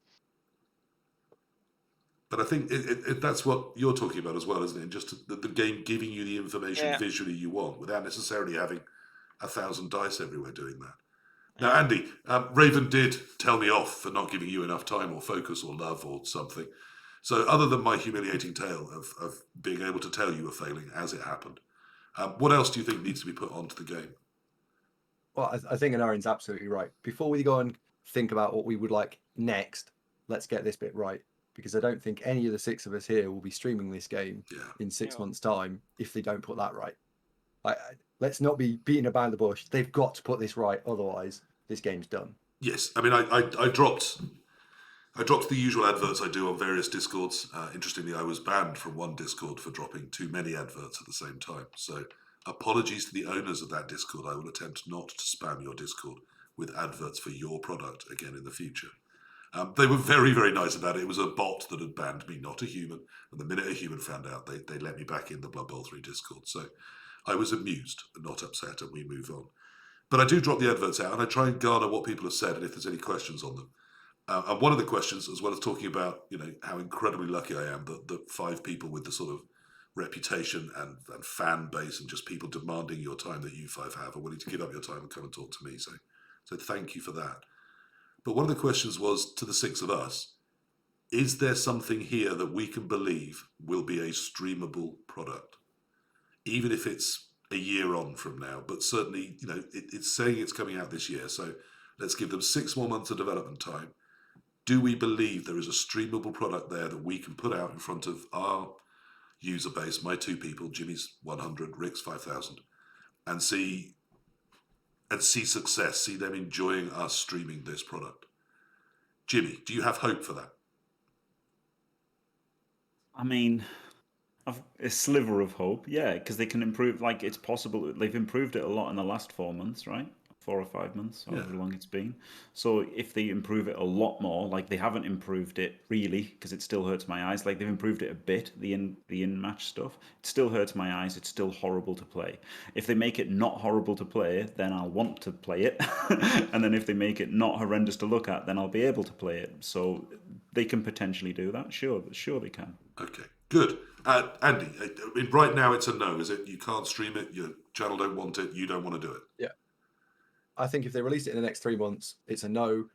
A: But I think that's what you're talking about as well, isn't it? Just the game giving you the information visually you want without necessarily having 1,000 dice everywhere doing that. Now, Andy, Raven did tell me off for not giving you enough time or focus or love or something. So other than my humiliating tale of being able to tell you were failing as it happened, what else do you think needs to be put onto the game?
D: Well, I think Enarion's absolutely right. Before we go and think about what we would like next, let's get this bit right. because I don't think any of the 6 of us here will be streaming this game
A: Yeah.
D: in 6
E: Yeah.
D: months' time if they don't put that right. Let's not be beating about the bush. They've got to put this right, otherwise this game's done.
A: Yes, I mean, I dropped the usual adverts I do on various Discords. Interestingly, I was banned from one Discord for dropping too many adverts at the same time. So apologies to the owners of that Discord. I will attempt not to spam your Discord with adverts for your product again in the future. They were very, very nice about it. It was a bot that had banned me, not a human. And the minute a human found out, they let me back in the Blood Bowl 3 Discord. So I was amused and not upset, and we move on. But I do drop the adverts out, and I try and garner what people have said and if there's any questions on them. And one of the questions, as well as talking about, how incredibly lucky I am that 5 people with the sort of reputation and fan base and just people demanding your time that you 5 have are willing to give up your time and come and talk to me. So thank you for that. But one of the questions was to the 6 of us, is there something here that we can believe will be a streamable product? Even if it's a year on from now, but certainly, it's saying it's coming out this year. So let's give them 6 more months of development time. Do we believe there is a streamable product there that we can put out in front of our user base, my 2 people, Jimmy's 100, Rick's 5,000, and see success, see them enjoying us streaming this product? Jimmy, do you have hope for that?
B: I mean, a sliver of hope, yeah, because they can improve. Like, it's possible. They've improved it a lot in the last 4 months, right? 4 or 5 months, however long it's been. So if they improve it a lot more, like they haven't improved it really, because it still hurts my eyes. Like, they've improved it a bit, the in-match stuff. It still hurts my eyes. It's still horrible to play. If they make it not horrible to play, then I'll want to play it. And then if they make it not horrendous to look at, then I'll be able to play it. So they can potentially do that. Sure they can.
A: Okay, good. Andy, right now it's a no, is it? You can't stream it, your channel don't want it, you don't want to do it?
D: Yeah. I think if they release it in the next 3 months, it's a no.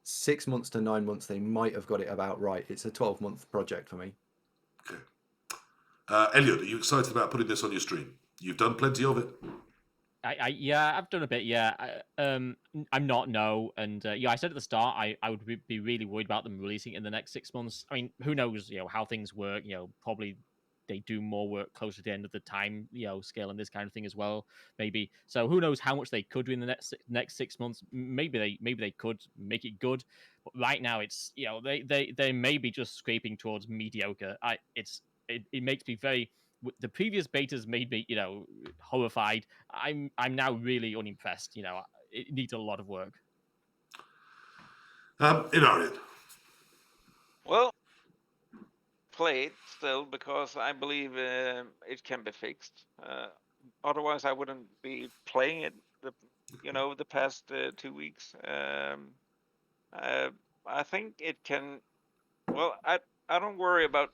D: 6 months to 9 months, they might have got it about right. It's a 12-month project for me.
A: Okay. Elyod, are you excited about putting this on your stream? You've done plenty of it.
F: Yeah, I've done a bit. Yeah, I'm not no, and I said at the start I would be really worried about them releasing it in the next 6 months. I mean, who knows? How things work. Probably they do more work closer to the end of the time. Scale and this kind of thing as well. Maybe. So who knows how much they could do in the next 6 months? Maybe they could make it good. But right now it's they may be just scraping towards mediocre. It makes me very. The previous betas made me, horrified. I'm now really unimpressed. It needs a lot of work.
A: Enarion.
E: Well, play it still because I believe it can be fixed. Otherwise, I wouldn't be playing it. The past 2 weeks. I think it can. Well, I don't worry about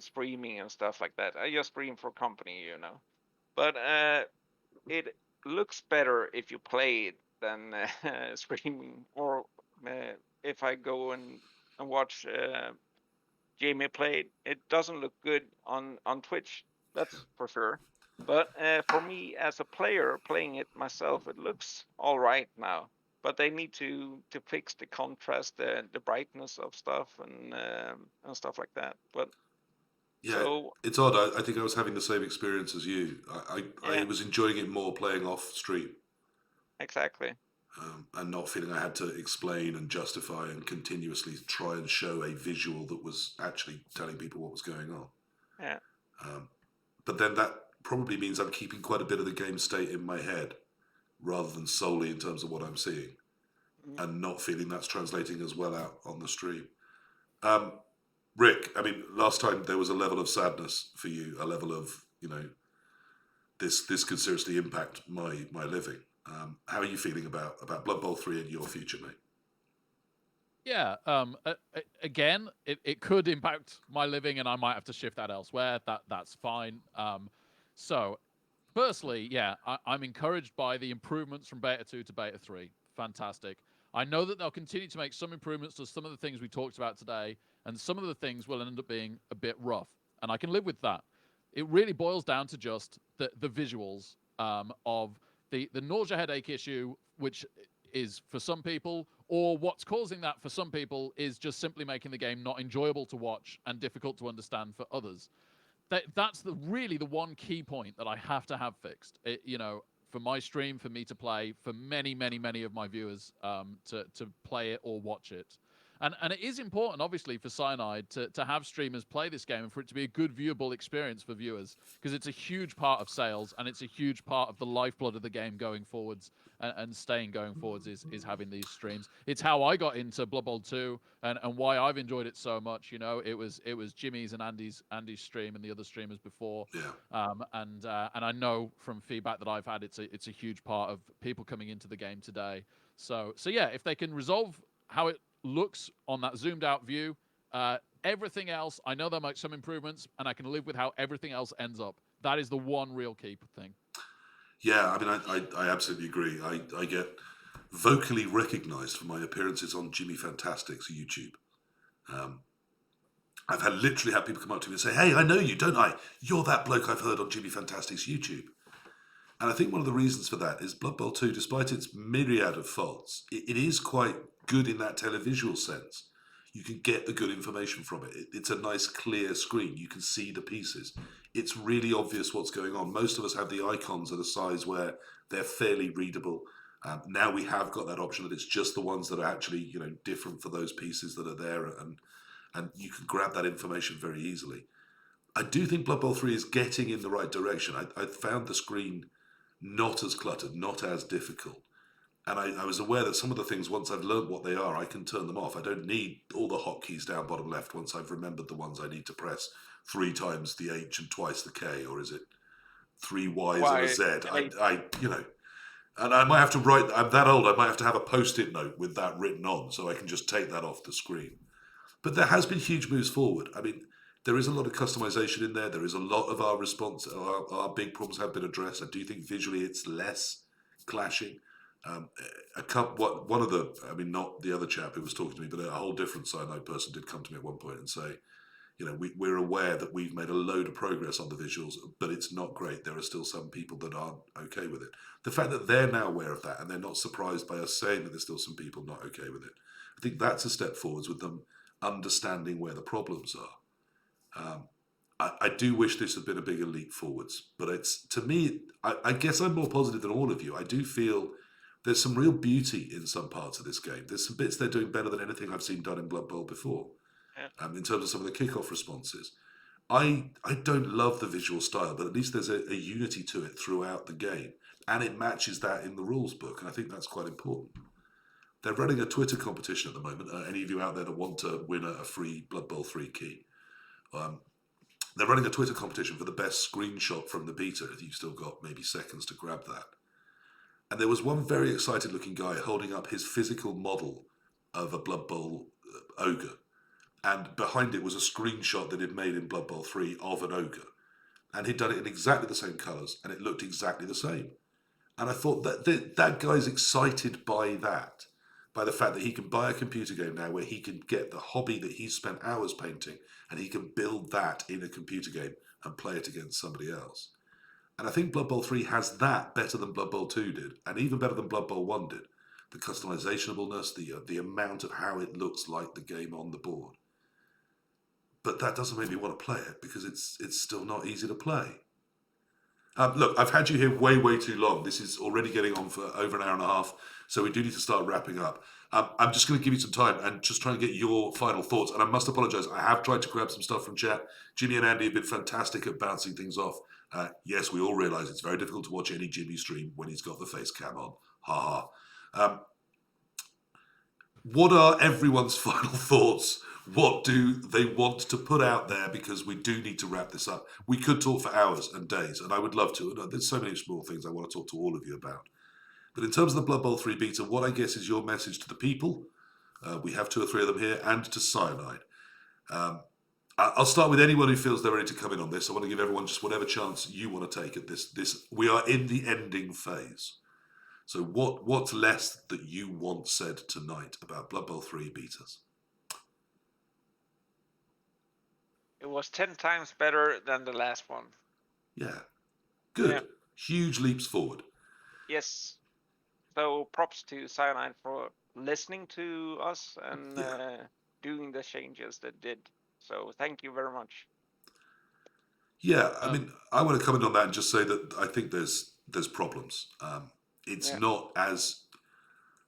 E: streaming and stuff like that. I just stream for company, But it looks better if you play it than streaming, or if I go and watch Jamie play it. It doesn't look good on Twitch. That's for sure. But for me as a player playing it myself, it looks all right now. But they need to fix the contrast, the brightness of stuff, and stuff like that. But
A: yeah,
E: so,
A: it's odd. I think I was having the same experience as you. I was enjoying it more playing off stream.
E: Exactly.
A: And not feeling I had to explain and justify and continuously try and show a visual that was actually telling people what was going on.
E: Yeah.
A: But then that probably means I'm keeping quite a bit of the game state in my head rather than solely in terms of what I'm seeing, and not feeling that's translating as well out on the stream. Rick, I mean, last time there was a level of sadness for you, a level of, this could seriously impact my living. How are you feeling about Blood Bowl 3 and your future, mate?
C: Yeah. Again, it could impact my living, and I might have to shift that elsewhere. That's fine. So, firstly, yeah, I'm encouraged by the improvements from Beta 2 to Beta 3. Fantastic. I know that they'll continue to make some improvements to some of the things we talked about today, and some of the things will end up being a bit rough, and I can live with that. It really boils down to just the visuals of the nausea headache issue, which is for some people or what's causing that for some people is just simply making the game not enjoyable to watch and difficult to understand for others. That's really the one key point that I have to have fixed. For my stream, for me to play, for many, many, many of my viewers to play it or watch it. And it is important, obviously, for Cyanide to have streamers play this game and for it to be a good viewable experience for viewers, because it's a huge part of sales and it's a huge part of the lifeblood of the game going forwards and staying going forwards is having these streams. It's how I got into Blood Bowl 2 and why I've enjoyed it so much. It was Jimmy's and Andy's stream and the other streamers before.
A: Yeah.
C: And I know from feedback that I've had, it's a huge part of people coming into the game today. So yeah, if they can resolve how it looks on that zoomed out view, everything else, I know there might be some improvements, and I can live with how everything else ends up. That is the one real key thing.
A: Yeah, I mean, I absolutely agree. I get vocally recognised for my appearances on JimmyFantastic's YouTube. I've literally had people come up to me and say, "Hey, I know you, don't I? You're that bloke I've heard on JimmyFantastic's YouTube." And I think one of the reasons for that is Blood Bowl 2, despite its myriad of faults, it is quite good in that televisual sense. You can get the good information from it. It's a nice, clear screen. You can see the pieces. It's really obvious what's going on. Most of us have the icons at a size where they're fairly readable. Now we have got that option that it's just the ones that are actually, different for those pieces that are there, and you can grab that information very easily. I do think Blood Bowl 3 is getting in the right direction. I found the screen not as cluttered, not as difficult. And I was aware that some of the things, once I've learned what they are, I can turn them off. I don't need all the hotkeys down bottom left once I've remembered the ones I need to press 3 times the H and twice the K, or is it 3 Ys and a Z? And I might have to write, I'm that old, I might have to have a post-it note with that written on so I can just take that off the screen. But there has been huge moves forward. I mean, there is a lot of customization in there. There is a lot of our response, our big problems have been addressed. I do think visually it's less clashing. Not the other chap who was talking to me, but a whole different Cyanide person did come to me at one point and say, we're aware that we've made a load of progress on the visuals, but it's not great. There are still some people that aren't okay with it. The fact that they're now aware of that and they're not surprised by us saying that there's still some people not okay with it, I think that's a step forwards with them understanding where the problems are. I do wish this had been a bigger leap forwards, but it's, to me, I guess I'm more positive than all of you. I do feel there's some real beauty in some parts of this game. There's some bits they're doing better than anything I've seen done in Blood Bowl before.
E: Yeah.
A: In terms of some of the kickoff responses. I don't love the visual style, but at least there's a unity to it throughout the game, and it matches that in the rules book, and I think that's quite important. They're running a Twitter competition at the moment. Any of you out there that want to win a free Blood Bowl 3 key, they're running a Twitter competition for the best screenshot from the beta. If you've still got maybe seconds to grab that. And there was one very excited looking guy holding up his physical model of a Blood Bowl ogre. And behind it was a screenshot that he'd made in Blood Bowl 3 of an ogre. And he'd done it in exactly the same colours, and it looked exactly the same. And I thought that guy's excited by that, by the fact that he can buy a computer game now where he can get the hobby that he's spent hours painting, and he can build that in a computer game and play it against somebody else. And I think Blood Bowl 3 has that better than Blood Bowl 2 did, and even better than Blood Bowl 1 did. The customizationableness, the amount of how it looks like the game on the board. But that doesn't make me want to play it because it's still not easy to play. Look, I've had you here way too long. This is already getting on for over an hour and a half, so we do need to start wrapping up. I'm just going to give you some time and just try and get your final thoughts. And I must apologise, I have tried to grab some stuff from chat. Jimmy and Andy have been fantastic at bouncing things off. Yes, we all realise it's very difficult to watch any Jimmy stream when he's got the face cam on. Ha ha. What are everyone's final thoughts? What do they want to put out there? Because we do need to wrap this up. We could talk for hours and days, and I would love to. And there's so many small things I want to talk to all of you about. But in terms of the Blood Bowl 3 beta, what I guess is your message to the people, we have 2 or 3 of them here, and to Cyanide. I'll start with anyone who feels they're ready to come in on this. I want to give everyone just whatever chance you want to take at this. We are in the ending phase. So what's less that you want said tonight about Blood Bowl 3 betas?
E: It was 10 times better than the last one.
A: Yeah. Good.
E: Yeah.
A: Huge leaps forward.
E: Yes. So props to Cyanide for listening to us and doing the changes they did. So thank you very much.
A: Yeah, I mean, I want to comment on that and just say that I think there's problems. It's
E: Yeah.
A: not as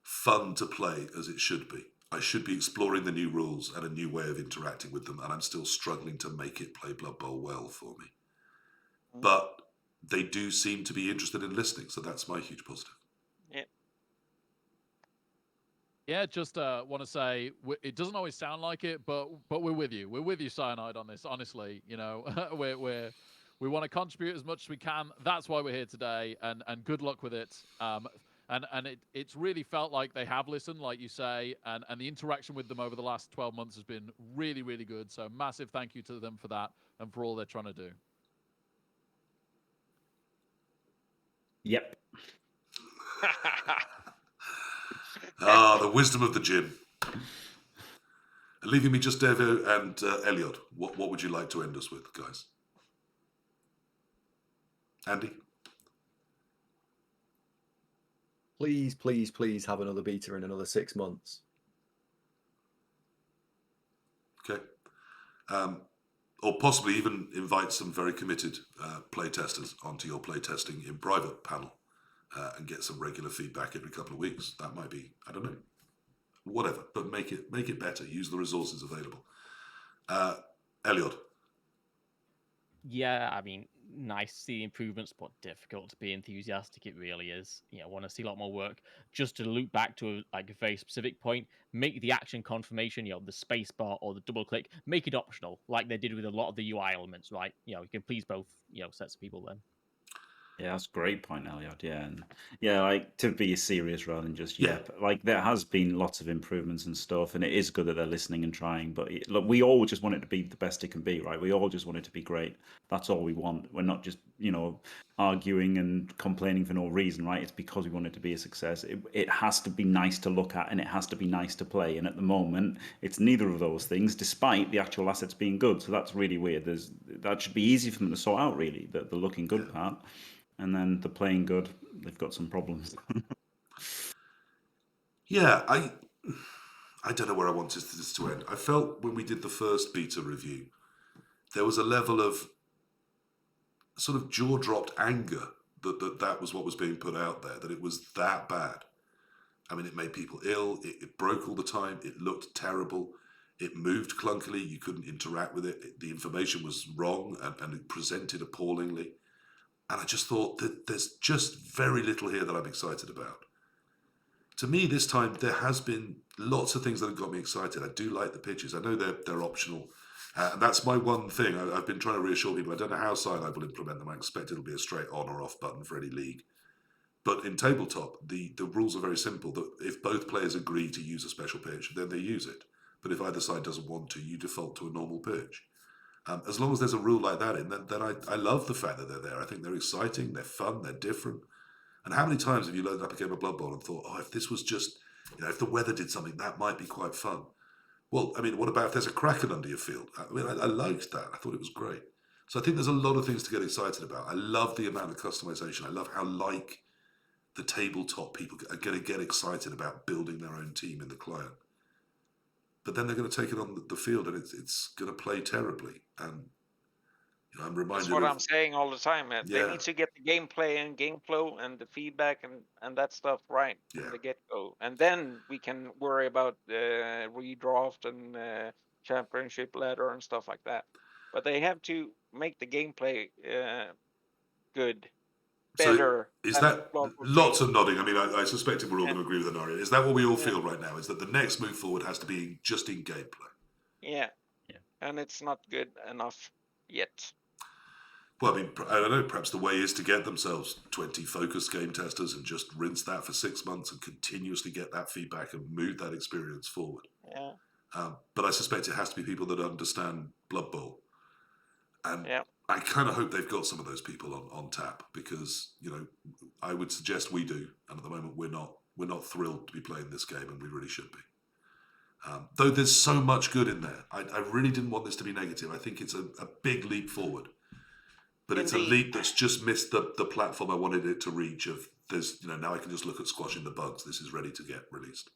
A: fun to play as it should be. I should be exploring the new rules and a new way of interacting with them, and I'm still struggling to make it play Blood Bowl well for me. But they do seem to be interested in listening, so that's my huge positive.
E: Yeah.
C: Yeah, just want to say it doesn't always sound like it, but we're with you. We're with you, Cyanide, on this. Honestly, you know, we want to contribute as much as we can. That's why we're here today, and good luck with it. And it's really felt like they have listened, like you say, and the interaction with them over the last 12 months has been really, really good. So massive thank you to them for that and for all they're trying to do.
B: Yep.
A: The wisdom of the Jim. Leaving me just Devo and Elyod. What would you like to end us with, guys? Andy?
D: Please, please, please have another beta in another 6 months.
A: Okay. Or possibly even invite some very committed playtesters onto your playtesting in private panel and get some regular feedback every couple of weeks. That might be, I don't know, whatever, but make it better. Use the resources available. Elyod.
F: Yeah, I mean, nice to see improvements, but difficult to be enthusiastic. It really is. You know, want to see a lot more work. Just to loop back to a very specific point, make the action confirmation, you know, the space bar or the double click, make it optional, like they did with a lot of the UI elements, right? You know, you can please both, you know, sets of people then.
B: Yeah, that's a great point, Elyod. Yeah, and yeah, like to be serious rather than just yep. Like there has been lots of improvements and stuff, and it is good that they're listening and trying. But look, we all just want it to be the best it can be, right? We all just want it to be great. That's all we want. We're not just arguing and complaining for no reason, right? It's because we want it to be a success. It has to be nice to look at, and it has to be nice to play. And at the moment, it's neither of those things, despite the actual assets being good. So that's really weird. That should be easy for them to sort out, really. The looking good part. And then the playing good, they've got some problems.
A: Yeah, I don't know where I wanted this to end. I felt when we did the first beta review, there was a level of sort of jaw-dropped anger that was what was being put out there, that it was that bad. I mean, it made people ill, it broke all the time, it looked terrible, it moved clunkily, you couldn't interact with it, the information was wrong and it presented appallingly. And I just thought that there's just very little here that I'm excited about. To me, this time, there has been lots of things that have got me excited. I do like the pitches. I know they're optional. And that's my one thing. I've been trying to reassure people. I don't know how Cyanide will implement them. I expect it'll be a straight on or off button for any league. But in tabletop, the rules are very simple. That if both players agree to use a special pitch, then they use it. But if either side doesn't want to, you default to a normal pitch. As long as there's a rule like that in, then I love the fact that they're there. I think they're exciting, they're fun, they're different. And how many times have you loaded up a game of Blood Bowl and thought, oh, if this was just, if the weather did something, that might be quite fun. Well, I mean, what about if there's a kraken under your field? I mean, I liked that. I thought it was great. So I think there's a lot of things to get excited about. I love the amount of customization. I love how, like the tabletop, people are going to get excited about building their own team in the client. But then they're going to take it on the field and it's going to play terribly. And I'm reminded
E: That's what I'm saying all the time. They
A: Yeah.
E: need to get the gameplay and game flow and the feedback and that stuff right
A: Yeah.
E: from the get-go. And then we can worry about redraft and championship ladder and stuff like that. But they have to make the gameplay good, better.
A: So is
E: than
A: that
E: Blood Bowl
A: lots
E: 3.
A: of nodding? I mean, I suspected we're all
E: Yeah.
A: going to agree with Enarion. Is that what we all
E: Yeah.
A: feel right now? Is that the next move forward has to be just in gameplay?
E: Yeah.
B: Yeah.
E: And it's not good enough yet.
A: Well, I mean, I don't know. Perhaps the way is to get themselves 20 focused game testers and just rinse that for 6 months and continuously get that feedback and move that experience forward.
E: Yeah.
A: But I suspect it has to be people that understand Blood Bowl. And
E: Yeah.
A: I kind of hope they've got some of those people on tap because, I would suggest we do. And at the moment, we're not thrilled to be playing this game, and we really should be. Though there's so much good in there. I really didn't want this to be negative. I think it's a big leap forward. But it's a
E: Indeed.
A: leap that's just missed the platform I wanted it to reach of there's, now I can just look at squashing the bugs. This is ready to get released.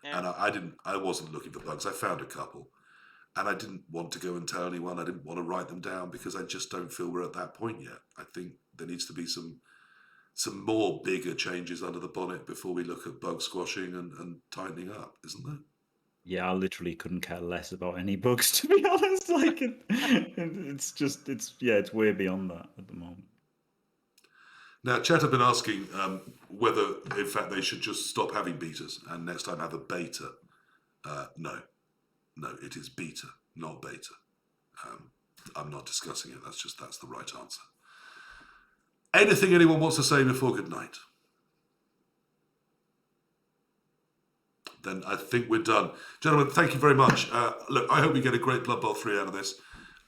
E: Yeah.
A: And I wasn't looking for bugs. I found a couple, and I didn't want to go and tell anyone. I didn't want to write them down because I just don't feel we're at that point yet. I think there needs to be some more bigger changes under the bonnet before we look at bug squashing and tightening up, isn't there?
B: Yeah, I literally couldn't care less about any bugs, to be honest. Like, it's way beyond that at the moment.
A: Now, chat have been asking whether, in fact, they should just stop having betas and next time have a beta. No, it is beta, not beta. I'm not discussing it. That's the right answer. Anything anyone wants to say before good night? Then I think we're done. Gentlemen, thank you very much. Look, I hope we get a great Blood Bowl 3 out of this.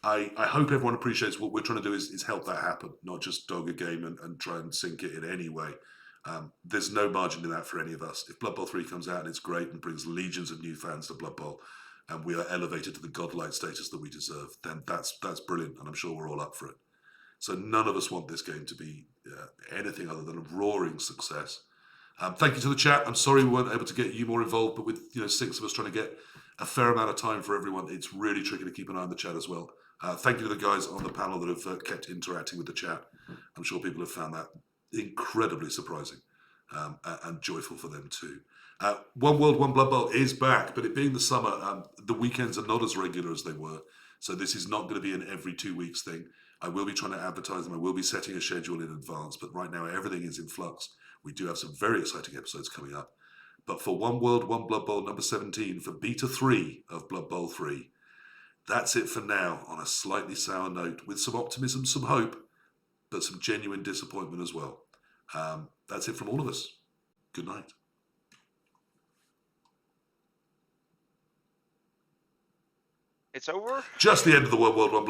A: I hope everyone appreciates what we're trying to do is help that happen, not just dog a game and try and sink it in any way. There's no margin in that for any of us. If Blood Bowl 3 comes out and it's great and brings legions of new fans to Blood Bowl and we are elevated to the godlike status that we deserve, then that's brilliant, and I'm sure we're all up for it. So none of us want this game to be anything other than a roaring success. Thank you to the chat. I'm sorry we weren't able to get you more involved, but with 6 of us trying to get a fair amount of time for everyone, it's really tricky to keep an eye on the chat as well. Thank you to the guys on the panel that have kept interacting with the chat. I'm sure people have found that incredibly surprising and joyful for them too. One World, One Blood Bowl is back, but it being the summer, the weekends are not as regular as they were. So this is not going to be an every 2 weeks thing. I will be trying to advertise them. I will be setting a schedule in advance, but right now everything is in flux. We do have some very exciting episodes coming up. But for One World, One Blood Bowl number 17, for Beta 3 of Blood Bowl 3, that's it for now on a slightly sour note with some optimism, some hope, but some genuine disappointment as well. That's it from all of us. Good night.
E: It's over?
A: Just the end of the One World, One Blood